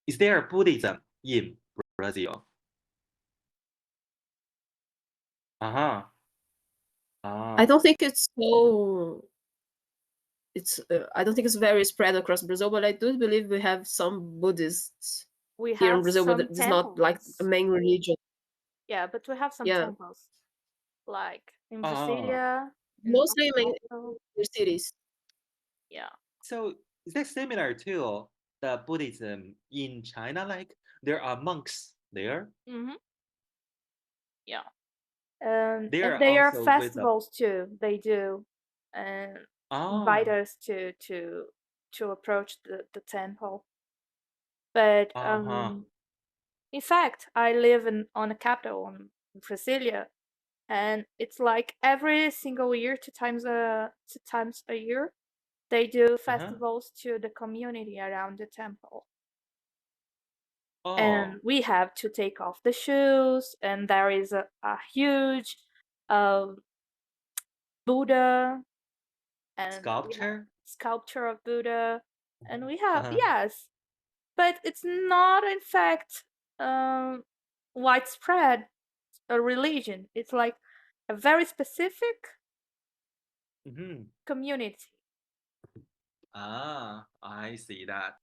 Speaker 2: Is there Buddhism in Brazil? Uh-huh.
Speaker 5: I don't think it's so. I don't think it's very spread across Brazil, but I do believe we have some Buddhists
Speaker 1: We
Speaker 5: here in
Speaker 1: have
Speaker 5: Brazil, but
Speaker 1: some
Speaker 5: it's not like a
Speaker 1: temples.
Speaker 5: main religion.
Speaker 1: Yeah, but we have some
Speaker 5: Yeah.
Speaker 1: temples, like in
Speaker 2: Oh.
Speaker 1: Brasilia, in
Speaker 5: Mostly in
Speaker 1: also.
Speaker 5: the cities.
Speaker 1: Yeah.
Speaker 2: So is that similar to the Buddhism in China? Like there are monks there?
Speaker 1: Mm-hmm. Yeah.
Speaker 2: They
Speaker 1: And
Speaker 2: are
Speaker 1: they are
Speaker 2: also with the
Speaker 1: festivals too. They do, and invite us to approach the temple. But in fact, I live on a capital in Brasilia, and it's like every single year, two times a year, they do festivals to the community around the temple.
Speaker 2: Oh,
Speaker 1: And we have to take off the shoes, and there is a huge Buddha and we have sculpture of Buddha, and we have yes, but it's not in fact widespread a religion. It's like a very specific community.
Speaker 2: Ah, I see that.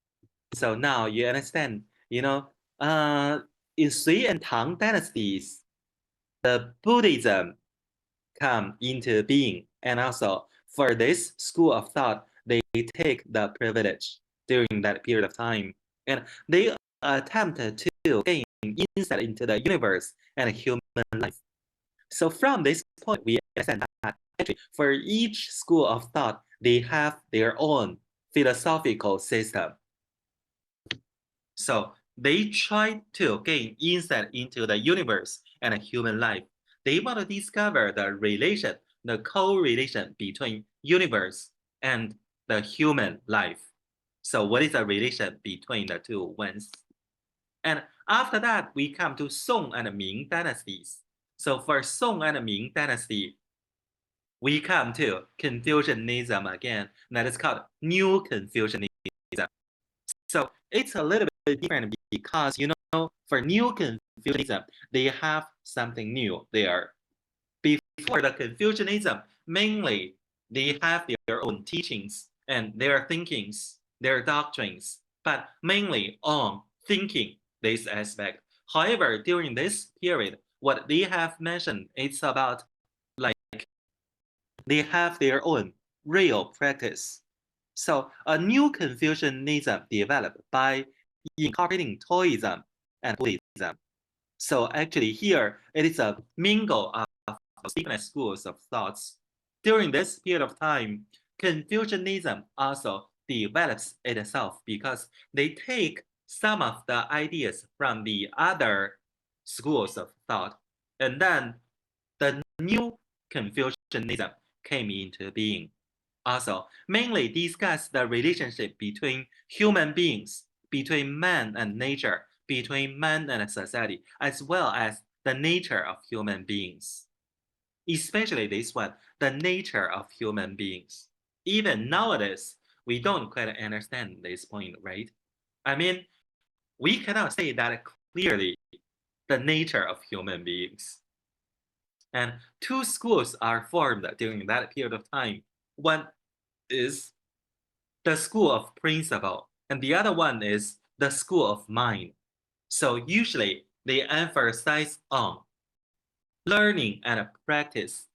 Speaker 2: So now you understand, in Sui and Tang dynasties, the Buddhism come into being. And also for this school of thought, they take the privilege during that period of time. And they attempted to gain insight into the universe and human life. So from this point, we understand that actually for each school of thought, they have their own philosophical system. So they try to gain insight into the universe and human life. They want to discover the relation, the correlation between universe and the human life. So what is the relation between the two ones? And after that, we come to Song and Ming dynasties. So for Song and Ming dynasty, we come to Confucianism again. That is called New Confucianism. So it's a little bit different because, for New Confucianism, they have something new there. Before the Confucianism, mainly they have their own teachings and their thinkings, their doctrines, but mainly on thinking this aspect. However, during this period, what they have mentioned, it's about like they have their own real practice. So a new Confucianism developed by incorporating Taoism and Buddhism. So actually here, it is a mingle of different schools of thoughts. During this period of time, Confucianism also develops itself because they take some of the ideas from the other schools of thought. And then the new Confucianism came into being. Also, mainly discuss the relationship between human beings, between man and nature, between man and society, as well as the nature of human beings. Especially this one, the nature of human beings. Even nowadays, we don't quite understand this point, right? I mean, we cannot say that clearly, the nature of human beings. And two schools are formed during that period of time. One is the school of principle, and the other one is the school of mind. So usually they emphasize on learning and practice,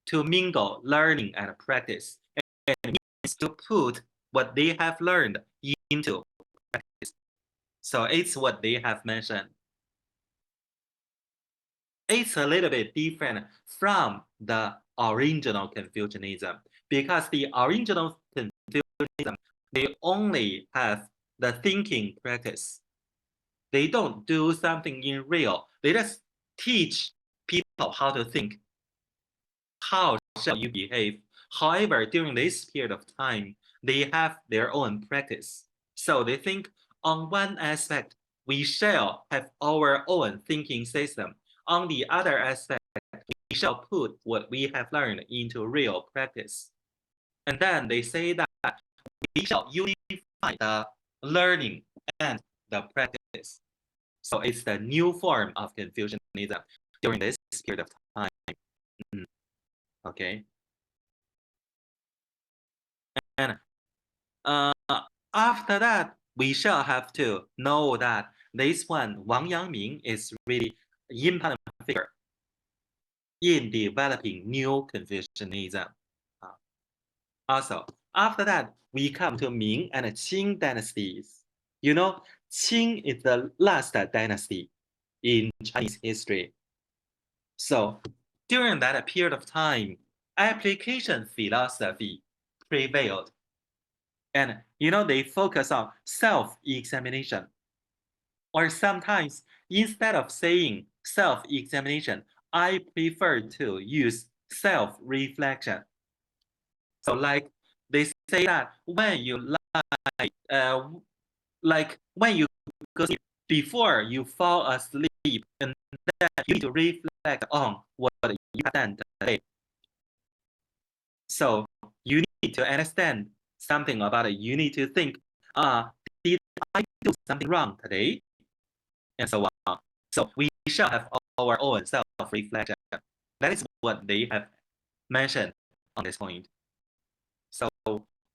Speaker 2: to mingle learning and practice, and it means to put what they have learned into practice. So it's what they have mentioned. It's a little bit different from the original Confucianism because the original Confucianism, they only have the thinking practice. They don't do something in real. They just teach people how to think. How shall you behave? However, during this period of time, they have their own practice. So they think on one aspect, we shall have our own thinking system. On the other aspect, we shall put what we have learned into real practice. And then they say that we shall unify the learning and the practice. So it's the new form of Confucianism during this period of time. Okay. And after that, we shall have to know that this one, Wang Yangming, is really an important figure in developing new Confucianism. Also, after that, we come to Ming and Qing dynasties. You know, Qing is the last dynasty in Chinese history. So during that period of time, application philosophy prevailed. And they focus on self-examination. Or sometimes, instead of saying self-examination, I prefer to use self-reflection. So like they say that when you when you go sleep, before you fall asleep, and then you need to reflect on what you have done today. So you need to understand something about it. You need to think, did I do something wrong today? And so on. So we shall have our own self-reflection. That is what they have mentioned on this point. So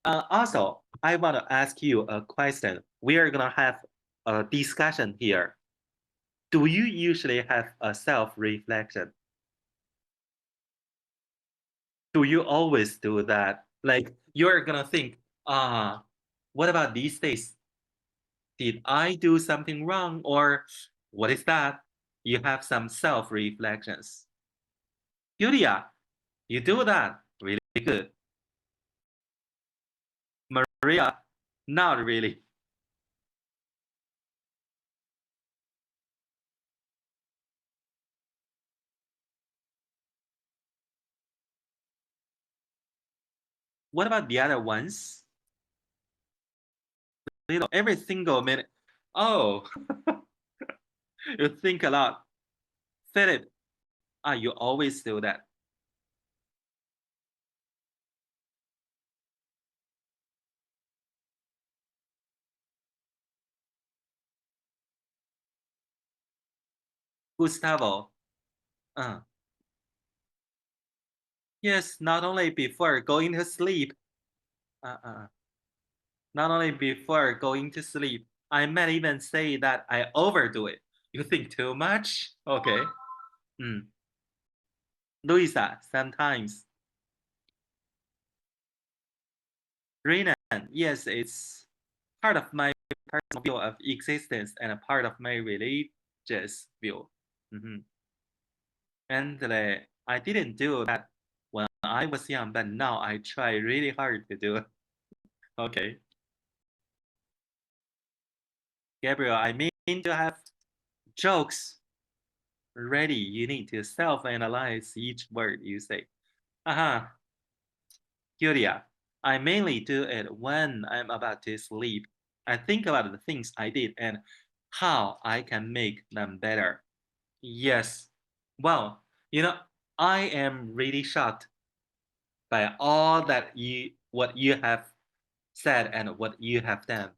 Speaker 2: also, I want to ask you a question. We are going to have a discussion here. Do you usually have a self-reflection? Do you always do that? Like you're going to think, what about these days? Did I do something wrong? Or what is that? You have some self-reflections. Yulia, you do that. Really good. Maria, not really. What about the other ones? Every single minute. Oh, you think a lot. Philip, you always do that. Gustavo, yes, not only before going to sleep, not only before going to sleep, I might even say that I overdo it. You think too much? Okay. Luisa, sometimes. Renan, yes, it's part of my personal view of existence and a part of my religious view. And I didn't do that when I was young, but now I try really hard to do it. Okay. Gabriel, I mean to have jokes ready. You need to self-analyze each word you say. Julia, I mainly do it when I'm about to sleep. I think about the things I did and how I can make them better. Yes. Well, I am really shocked by all what you have said and what you have done.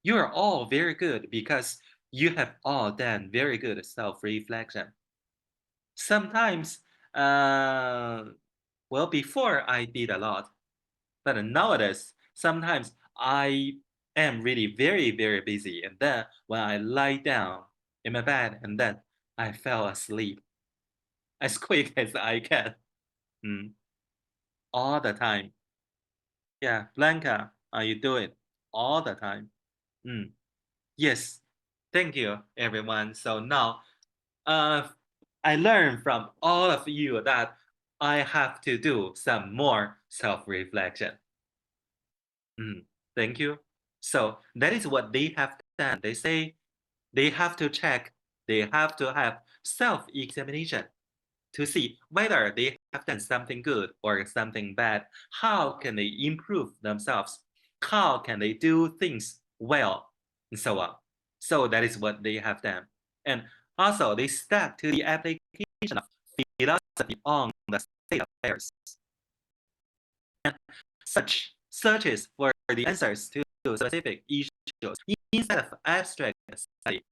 Speaker 2: You are all very good because you have all done very good self-reflection. Sometimes, before I did a lot, but nowadays, sometimes I am really very, very busy. And then when I lie down in my bed, and then I fell asleep as quick as I can. All the time. Yeah, Blanca, you do it all the time. Yes, thank you, everyone. So now, I learned from all of you that I have to do some more self-reflection. Thank you. So that is what they have done. They say they have to check, they have to have self-examination to see whether they have done something good or something bad. How can they improve themselves? How can they do things well? And so on. So that is what they have done. And also they stuck to the application of philosophy on the state affairs. And searches for the answers to specific issues instead of abstract study.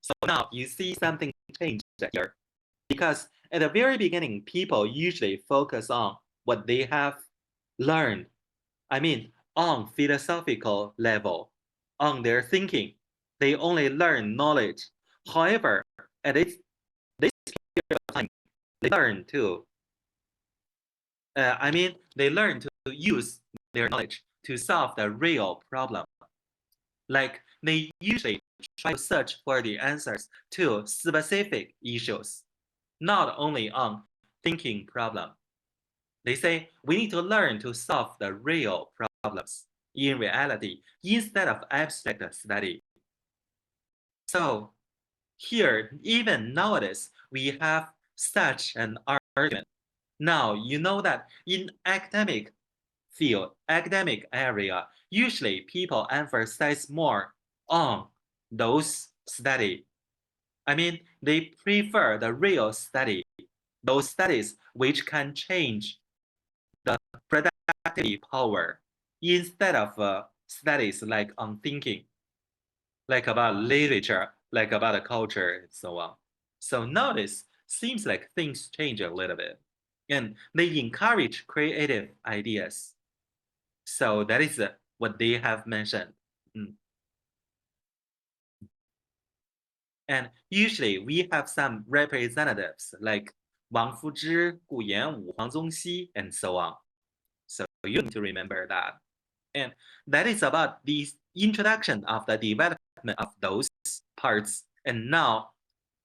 Speaker 2: So now you see something changed here. Because at the very beginning, people usually focus on what they have learned. I mean, on philosophical level, on their thinking. They only learn knowledge. However, at this period of time, they learn to they learn to use their knowledge to solve the real problem. Like they usually try to search for the answers to specific issues, not only on thinking problem. They say we need to learn to solve the real problems in reality instead of abstract study. So here, even nowadays, we have such an argument. Now, you know that in academic field, academic area, usually people emphasize more on those study. I mean, they prefer the real study, those studies which can change the productivity power instead of studies like on thinking, like about literature, like about the culture, and so on. So nowadays, seems like things change a little bit, and they encourage creative ideas. So that is what they have mentioned. And usually we have some representatives like Wang Fuzhi, Gu Yanwu, Huang Zongxi, and so on. So you need to remember that. And that is about the introduction of the development of those parts. And now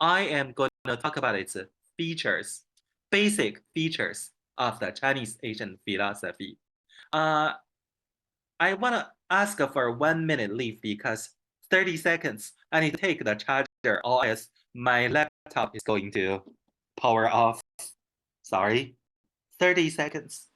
Speaker 2: I am going to talk about its features, basic features of the Chinese Asian philosophy. I want to ask for 1 minute leave because 30 seconds, I need to take the charger or else my laptop is going to power off. Sorry, 30 seconds.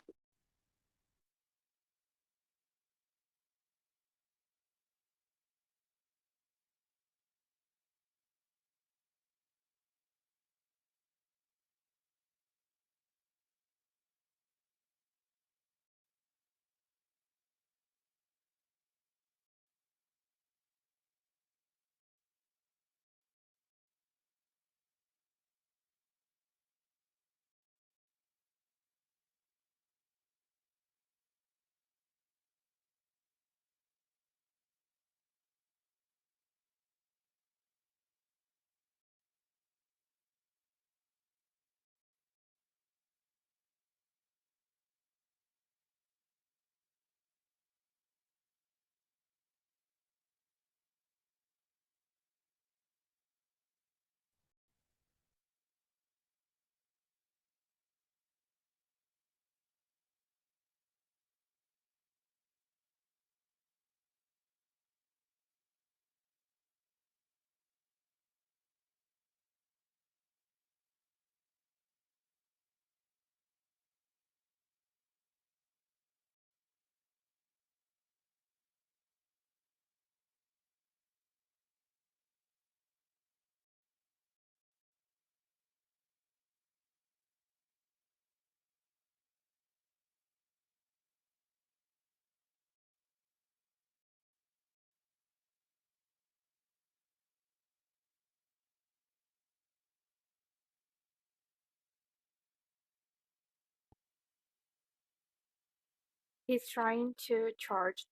Speaker 1: He's trying to charge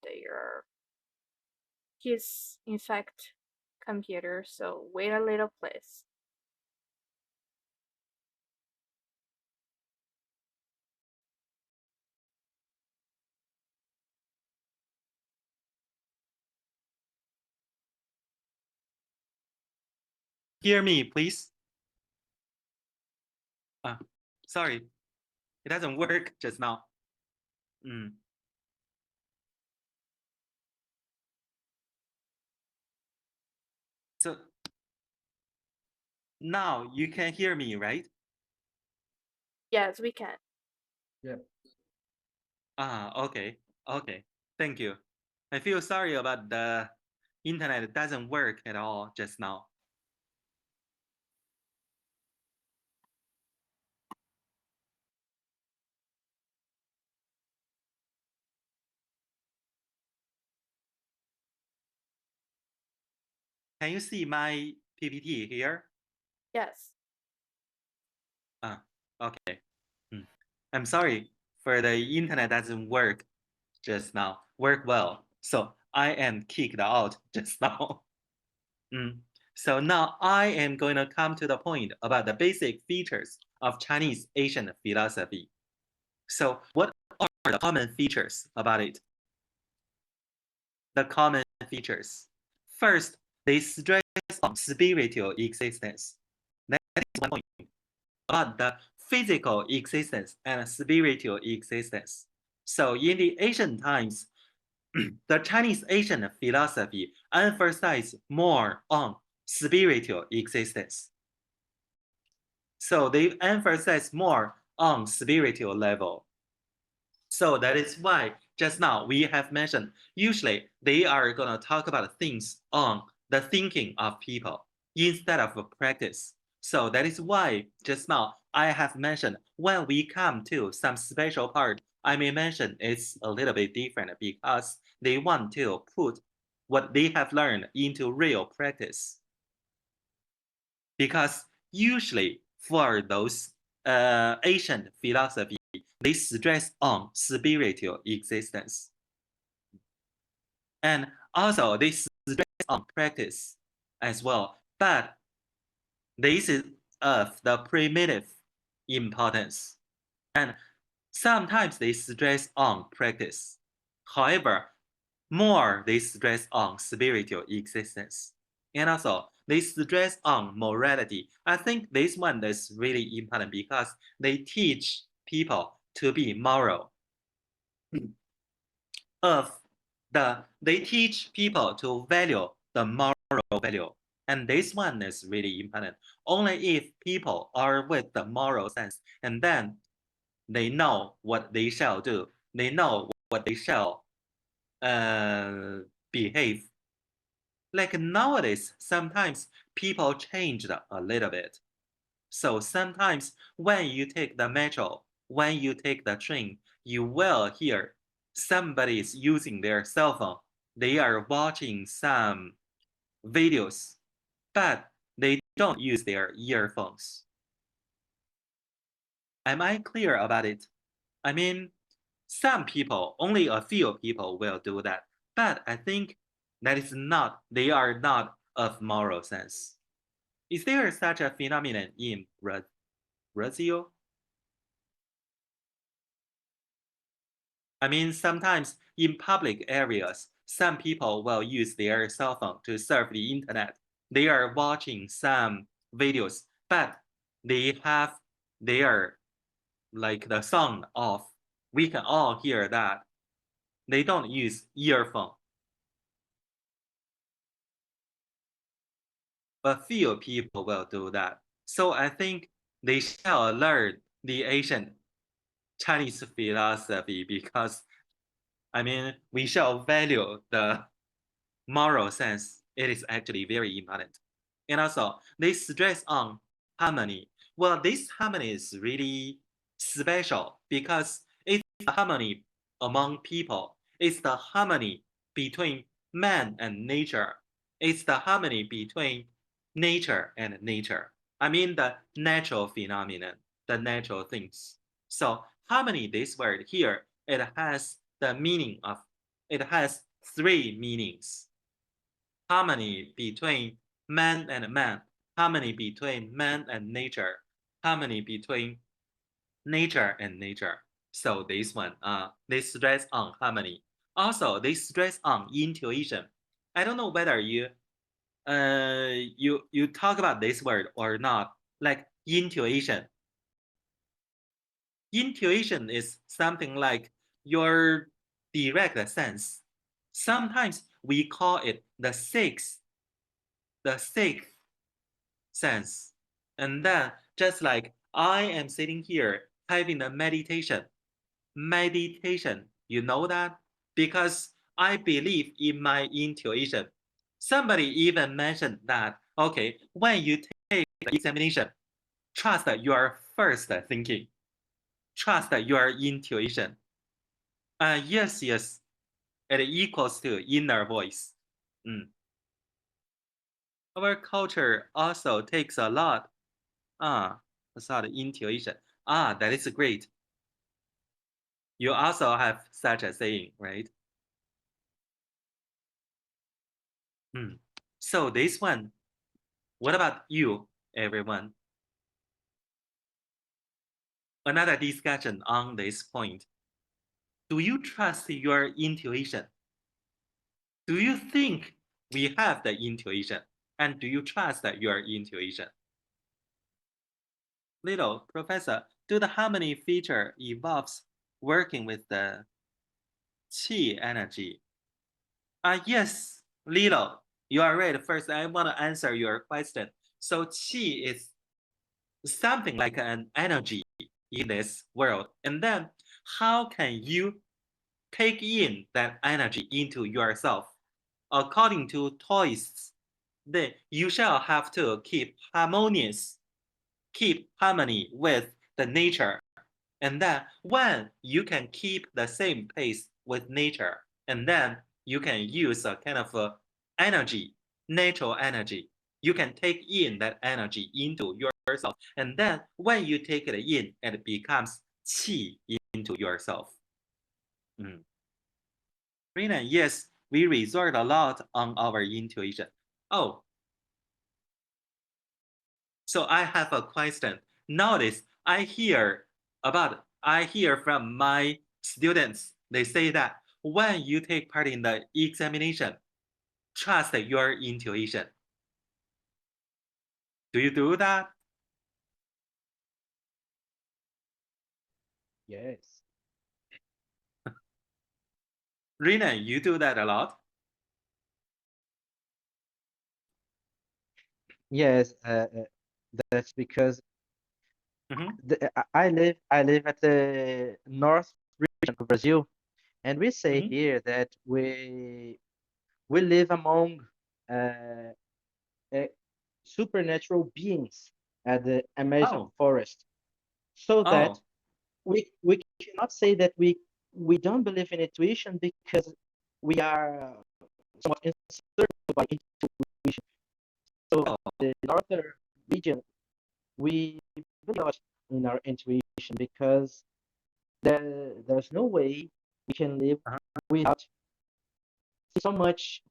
Speaker 1: his in fact computer, so wait a little please.
Speaker 2: Hear me, please. Sorry, it doesn't work just now. now you can hear me, right?
Speaker 1: Yes, we can.
Speaker 3: Yeah.
Speaker 2: Okay. Okay. Thank you. I feel sorry about the internet doesn't work at all just now. Can you see my PPT here?
Speaker 1: Yes.
Speaker 2: Okay. I'm sorry for the internet doesn't work just now. Work well. So I am kicked out just now. So now I am going to come to the point about the basic features of Chinese Asian philosophy. So what are the common features about it? The common features. First, they stress on spiritual existence. That is one point about the physical existence and spiritual existence. So in the ancient times, the Chinese Asian philosophy emphasized more on spiritual existence. So they emphasize more on spiritual level. So that is why just now we have mentioned, usually they are going to talk about things on the thinking of people instead of practice. So that is why just now I have mentioned when we come to some special part, I may mention it's a little bit different because they want to put what they have learned into real practice. Because usually for those ancient philosophy, they stress on spiritual existence. And also they stress on practice as well. But this is of the primitive importance. And sometimes they stress on practice. However, more they stress on spiritual existence. And also they stress on morality. I think this one is really important because they teach people to be moral. They teach people to value the moral value. And this one is really important. Only if people are with the moral sense, and then they know what they shall do. They know what they shall behave. Like nowadays, sometimes people changed a little bit. So sometimes when you take the metro, when you take the train, you will hear somebody is using their cell phone. They are watching some videos, but they don't use their earphones. Am I clear about it? I mean, some people, only a few people will do that, but I think that is not, they are not of moral sense. Is there such a phenomenon in Brazil? I mean, sometimes in public areas, some people will use their cell phone to surf the internet. They are watching some videos, but they have their, like the sound off. We can all hear that. They don't use earphone. A few people will do that. So I think they shall learn the ancient Chinese philosophy because, I mean, we shall value the moral sense. It is actually very important. And also, they stress on harmony. Well, this harmony is really special because it's the harmony among people. It's the harmony between man and nature. It's the harmony between nature and nature. I mean the natural phenomenon, the natural things. So harmony, this word here, it has the meaning of, it has three meanings. Harmony between man and man, harmony between man and nature, harmony between nature and nature. So this one, they stress on harmony. Also, they stress on intuition. I don't know whether you talk about this word or not, like intuition. Intuition is something like your direct sense. Sometimes we call it the sixth sense. And then, just like I am sitting here having a meditation, you know that? Because I believe in my intuition. Somebody even mentioned that, okay, when you take the examination, trust your first thinking, trust your intuition. Yes, it equals to inner voice. Our culture also takes a lot. That's not intuition. That is great. You also have such a saying, right? So this one, what about you, everyone? Another discussion on this point. Do you trust your intuition? Do you think we have the intuition? And do you trust your intuition? Little, Professor, do the harmony feature involves working with the qi energy? Yes, Lilo, you are right. First, I want to answer your question. So qi is something like an energy in this world. And then how can you take in that energy into yourself? According to Taoists, then you shall have to keep harmony with the nature. And then when you can keep the same pace with nature, and then you can use a kind of energy, natural energy. You can take in that energy into yourself. And then when you take it in, it becomes qi into yourself. Rina, yes, we resort a lot on our intuition. Oh, so I have a question. Notice I hear from my students, they say that when you take part in the examination, trust your intuition. Do you do that?
Speaker 4: Yes.
Speaker 2: Rina, you do that a lot?
Speaker 4: Yes, that's because I live at the north region of Brazil, and we say here that we live among uh, supernatural beings at the Amazon forest, so that we cannot say that we don't believe in intuition because we are somewhat uncertain by intuition. So the northern region, we believe a lot in our intuition because there's no way we can live without so much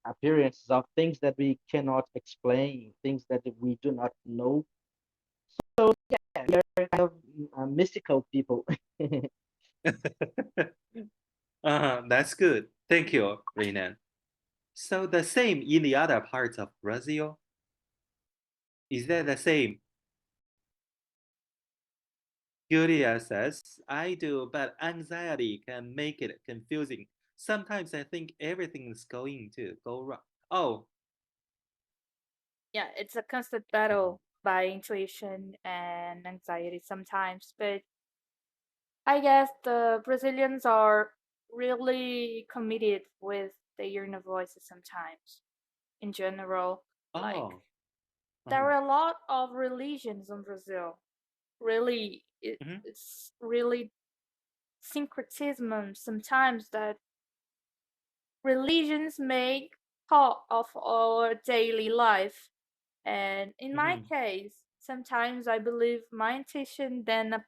Speaker 4: appearances of things that we cannot explain, things that we do not know. So yeah, we are kind of mystical people.
Speaker 2: That's good. Thank you, Renan. So the same in the other parts of Brazil? Is that the same? Julia says, I do, but anxiety can make it confusing. Sometimes I think everything is going to go wrong. Oh.
Speaker 1: Yeah, it's a constant battle by intuition and anxiety sometimes, but I guess the Brazilians are really committed with their inner voices sometimes. In general, like there are a lot of religions in Brazil. Really, it's really syncretism sometimes that religions make part of our daily life. And in my case, sometimes I believe my intuition than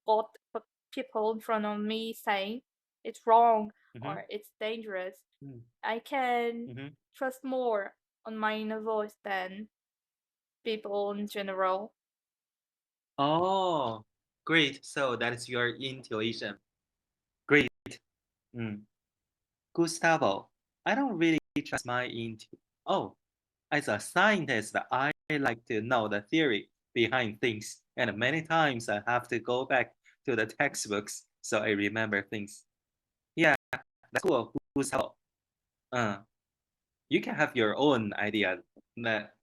Speaker 1: what people in front of me say it's wrong or it's dangerous. I can trust more on my inner voice than people in general.
Speaker 2: Oh, great. So that is your intuition. Great. Gustavo, I don't really trust my intuition. Oh, as a scientist, I like to know the theory behind things. And many times I have to go back to the textbooks so I remember things. Yeah, that's cool, Gustavo. you can have your own idea. That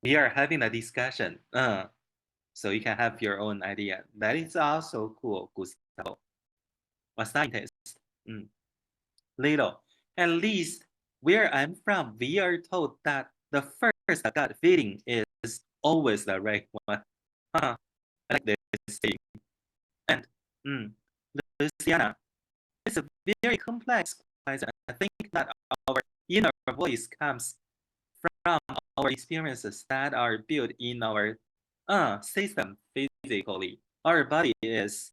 Speaker 2: we are having a discussion. So you can have your own idea. That is also cool, Gustavo. A scientist. Little. At least where I'm from, we are told that the first gut feeling is always the right one. I like this thing. And Luciana, it's a very complex question. I think that our inner voice comes from our experiences that are built in our system physically. Our body is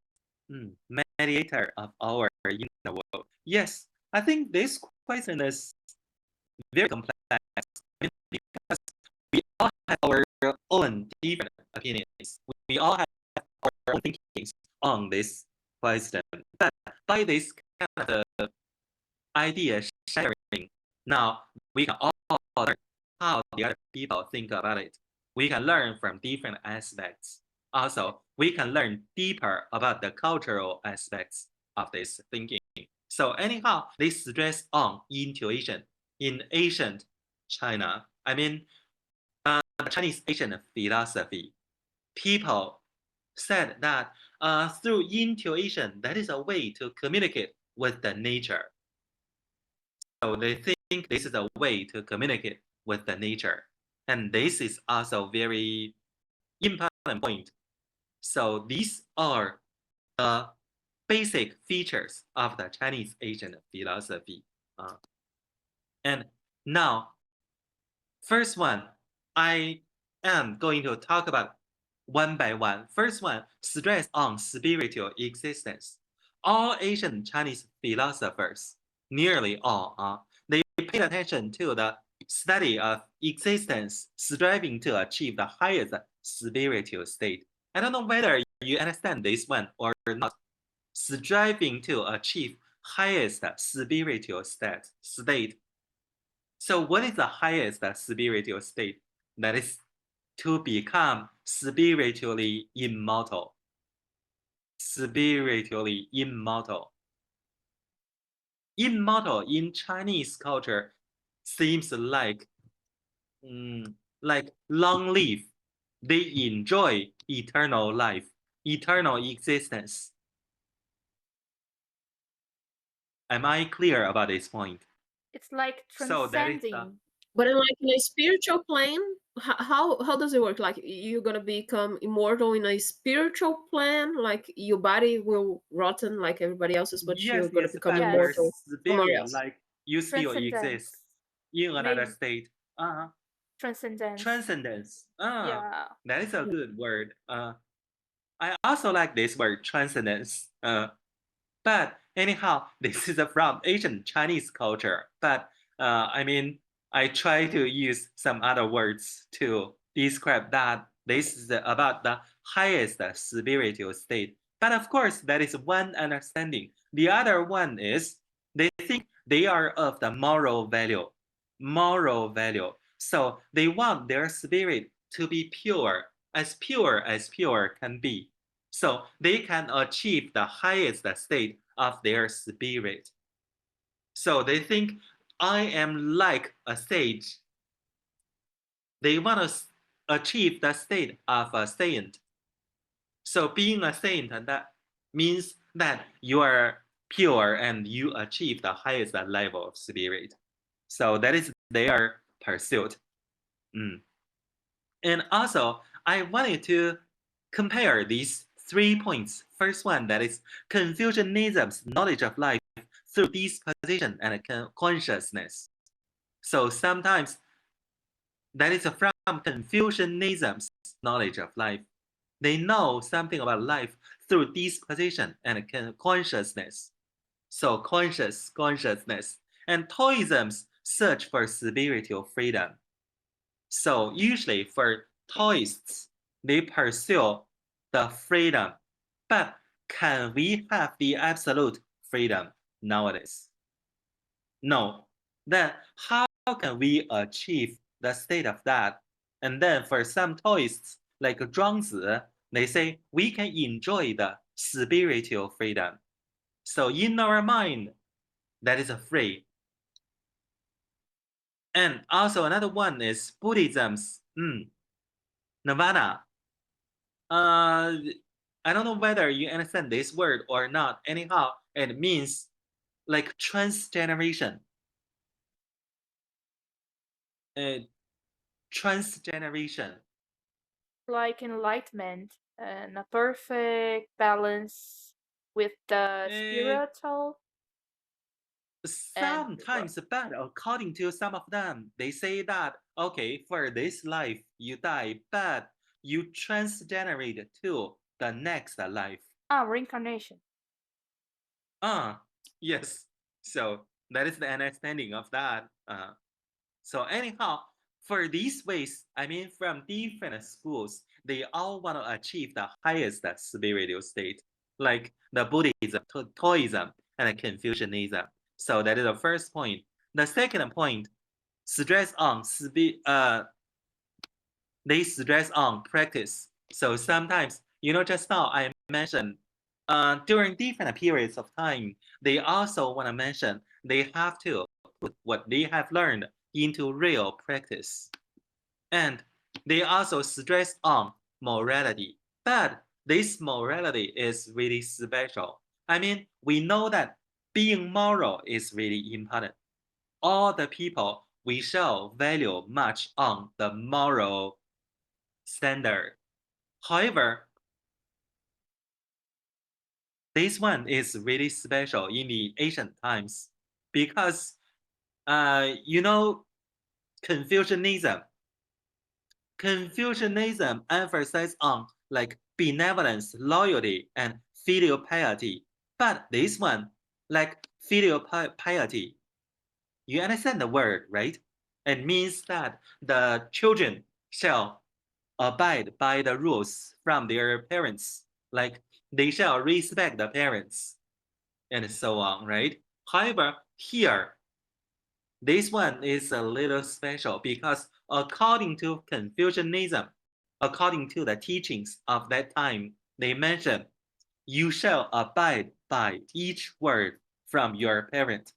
Speaker 2: mediator of our inner world. Yes, I think this question is very complex because we all have our own different opinions. We all have our own thinkings on this question. But by this kind of idea sharing, now we can all learn how the other people think about it. We can learn from different aspects. Also, we can learn deeper about the cultural aspects of this thinking. So anyhow, they stress on intuition in ancient China. I mean, the Chinese ancient philosophy. People said that through intuition, that is a way to communicate with the nature. So they think this is a way to communicate with the nature. And this is also very important point. So these are the basic features of the Chinese Asian philosophy. And now, first one, I am going to talk about one by one. First one, stress on spiritual existence. All Asian Chinese philosophers, nearly all, they paid attention to the study of existence, striving to achieve the highest spiritual state. I don't know whether you understand this one or not. Striving to achieve highest spiritual state. So what is the highest spiritual state? That is to become spiritually immortal. Spiritually immortal. Immortal in Chinese culture seems like long live. They enjoy eternal life, eternal existence. Am I clear about this point?
Speaker 1: It's like transcending.
Speaker 5: But like in a spiritual plane, how does it work? Like you're gonna become immortal in a spiritual plan, like your body will rotten like everybody else's, but you're gonna become immortal somewhere else.
Speaker 2: Like you still exist in another state.
Speaker 1: Transcendence.
Speaker 2: Transcendence.
Speaker 1: Yeah.
Speaker 2: That is a good word. I also like this word, transcendence. But anyhow, this is from Asian Chinese culture. But I mean, I try to use some other words to describe that this is about the highest spiritual state. But of course, that is one understanding. The other one is they think they are of the moral value. Moral value. So they want their spirit to be pure as pure can be. So they can achieve the highest state of their spirit. So they think, I am like a sage. They want to achieve the state of a saint. So being a saint, that means that you are pure and you achieve the highest level of spirit. So that is their pursuit. And also, I wanted to compare these 3 points. First one, that is Confucianism's knowledge of life through disposition and consciousness. So sometimes that is from Confucianism's knowledge of life. They know something about life through disposition and consciousness. So consciousness. And Taoism's search for spiritual freedom. So usually for Taoists, they pursue the freedom. But can we have the absolute freedom nowadays? No. Then how can we achieve the state of that? And then for some Taoists, like Zhuangzi, they say we can enjoy the spiritual freedom. So in our mind, that is free. And also another one is Buddhism's Nirvana. I don't know whether you understand this word or not. Anyhow, it means like transgeneration. Transgeneration.
Speaker 1: Like enlightenment and a perfect balance with the spiritual.
Speaker 2: Sometimes, but according to some of them, they say that, okay, for this life, you die, but you transgenerate to the next life.
Speaker 1: Reincarnation.
Speaker 2: Yes. So that is the understanding of that. So anyhow, for these ways, I mean, from different schools, they all want to achieve the highest spiritual state, like the Buddhism, Taoism, and Confucianism. So that is the first point. The second point, stress on they stress on practice. So sometimes, just now I mentioned during different periods of time, they also want to mention they have to put what they have learned into real practice. And they also stress on morality. But this morality is really special. I mean, we know that being moral is really important. All the people, we shall value much on the moral standard. However, this one is really special in the ancient times because, Confucianism. Confucianism emphasizes on like benevolence, loyalty, and filial piety. But this one, like filial piety, you understand the word, right? It means that the children shall abide by the rules from their parents, like they shall respect the parents, and so on, right? However, here, this one is a little special because according to Confucianism, according to the teachings of that time, they mention, you shall abide by each word from your parent.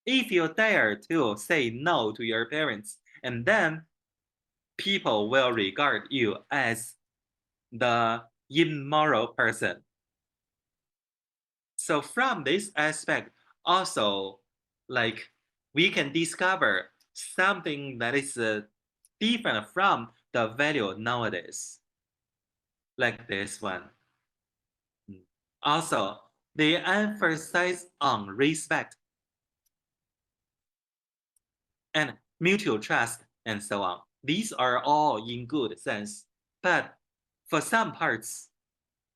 Speaker 2: If you dare to say no to your parents, and then people will regard you as the immoral person. So from this aspect, also, like we can discover something that is different from the value nowadays, like this one. Also, they emphasize on respect and mutual trust and so on. These are all in good sense, but for some parts,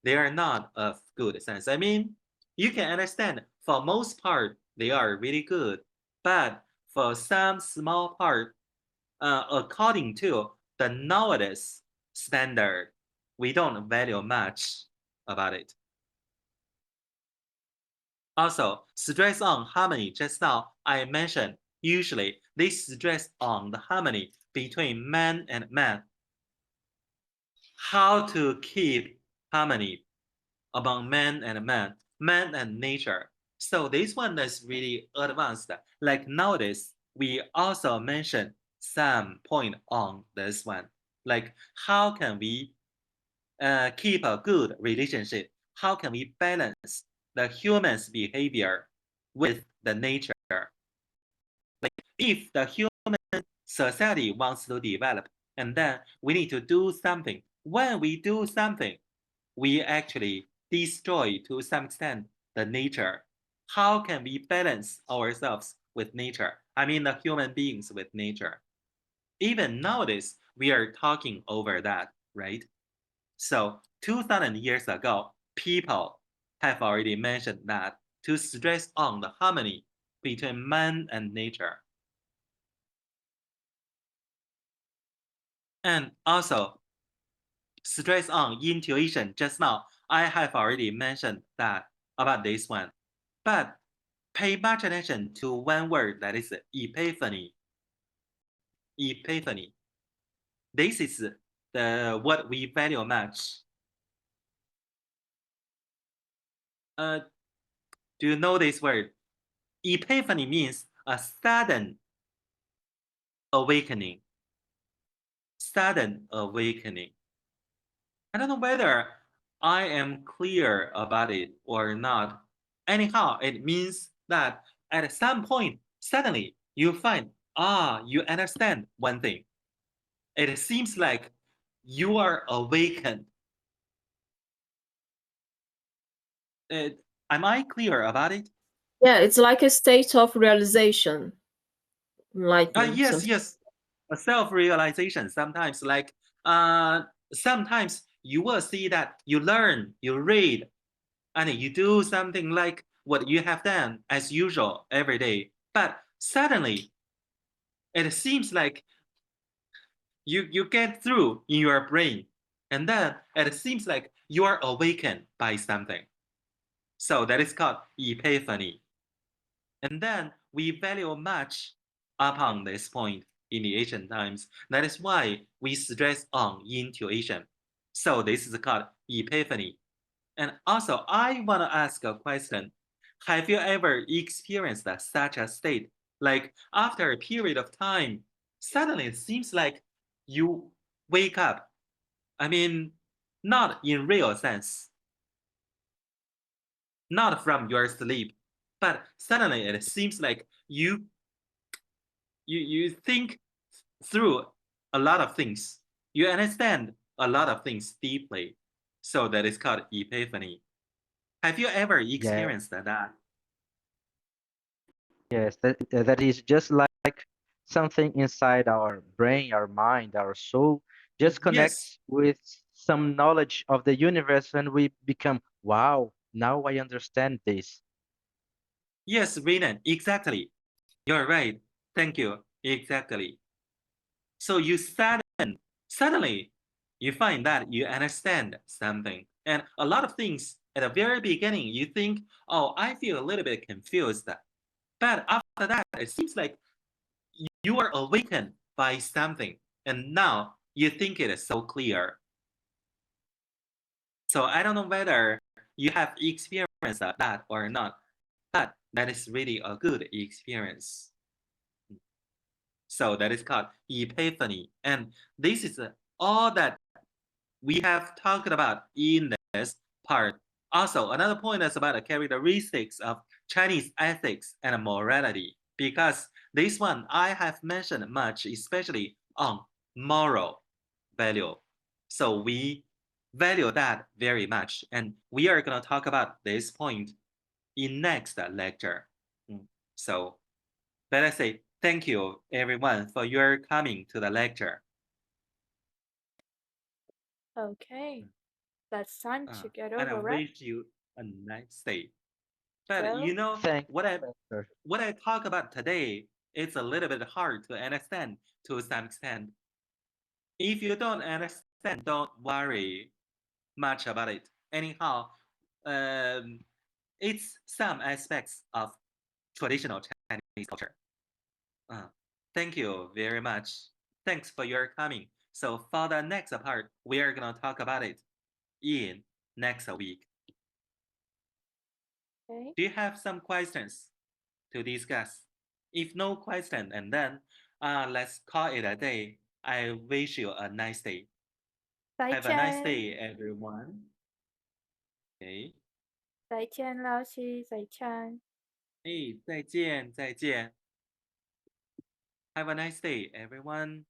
Speaker 2: they are not of good sense. I mean, you can understand for most part, they are really good, but for some small part, according to the nowadays standard, we don't value much about it. Also, stress on harmony. Just now I mentioned, usually they stress on the harmony between man and man. How to keep harmony among man and man, man and nature. So this one is really advanced. Like nowadays, we also mention some point on this one. Like how can we keep a good relationship? How can we balance the human's behavior with the nature? Like if the human society wants to develop, and then we need to do something. When we do something, we actually destroy to some extent the nature. How can we balance ourselves with nature? I mean, the human beings with nature. Even nowadays, we are talking over that, right? So 2000 years ago, people have already mentioned that to stress on the harmony between man and nature. And also, stress on intuition. Just now, I have already mentioned that about this one. But pay much attention to one word that is epiphany. Epiphany. This is what we value much. Do you know this word? Epiphany means a sudden awakening, sudden awakening. I don't know whether I am clear about it or not. Anyhow, it means that at some point, suddenly you find, you understand one thing. It seems like you are awakened. Am I clear about it?
Speaker 5: Yeah, it's like a state of realization, enlightenment.
Speaker 2: Yes. A self-realization. Sometimes you will see that you learn, you read, and you do something like what you have done as usual every day. But suddenly, it seems like you get through in your brain, and then it seems like you are awakened by something. So that is called epiphany. And then we value much upon this point in the ancient times. That is why we stress on intuition. So this is called epiphany. And also, I want to ask a question. Have you ever experienced such a state? Like after a period of time, suddenly it seems like you wake up. I mean, not in real sense, not from your sleep, but suddenly it seems like you think through a lot of things. You understand a lot of things deeply. So that is called epiphany. Have you ever experienced that?
Speaker 4: Yes, that is just like something inside our brain, our mind, our soul, just
Speaker 2: Yes,
Speaker 4: connects with some knowledge of the universe, and we become, wow, now I understand this.
Speaker 2: yes, Renan, exactly. You're right. Thank you. Exactly. So suddenly you find that you understand something. And a lot of things at the very beginning, you think, oh, I feel a little bit confused. But after that, it seems like you are awakened by something. And now you think it is so clear. So I don't know whether you have experienced that or not, but that is really a good experience. So that is called epiphany. And this is all that we have talked about in this part. Also, another point is about the characteristics of Chinese ethics and morality, because this one I have mentioned much, especially on moral value. So we value that very much, and we are going to talk about this point in next lecture. So let us say thank you everyone for your coming to the lecture.
Speaker 1: Okay, that's time to get
Speaker 2: And I
Speaker 1: over, right?
Speaker 2: wish you a nice day. But
Speaker 1: So,
Speaker 2: you know
Speaker 4: Thank
Speaker 2: what
Speaker 4: you, Professor.
Speaker 2: what I talk about today, it's a little bit hard to understand to some extent. If you don't understand, don't worry much about it. Anyhow, um, it's some aspects of traditional Chinese culture. Thank you very much. Thanks for your coming. So for the next part, we are gonna talk about it in next week.
Speaker 1: okay.
Speaker 2: Do you have some questions to discuss? If no question, and then let's call it a day. I wish you a nice day. Have a nice
Speaker 1: 再见，
Speaker 2: day, everyone. Okay.
Speaker 1: 再见，老师，再见。
Speaker 2: 再见，再见。Have a nice day, everyone.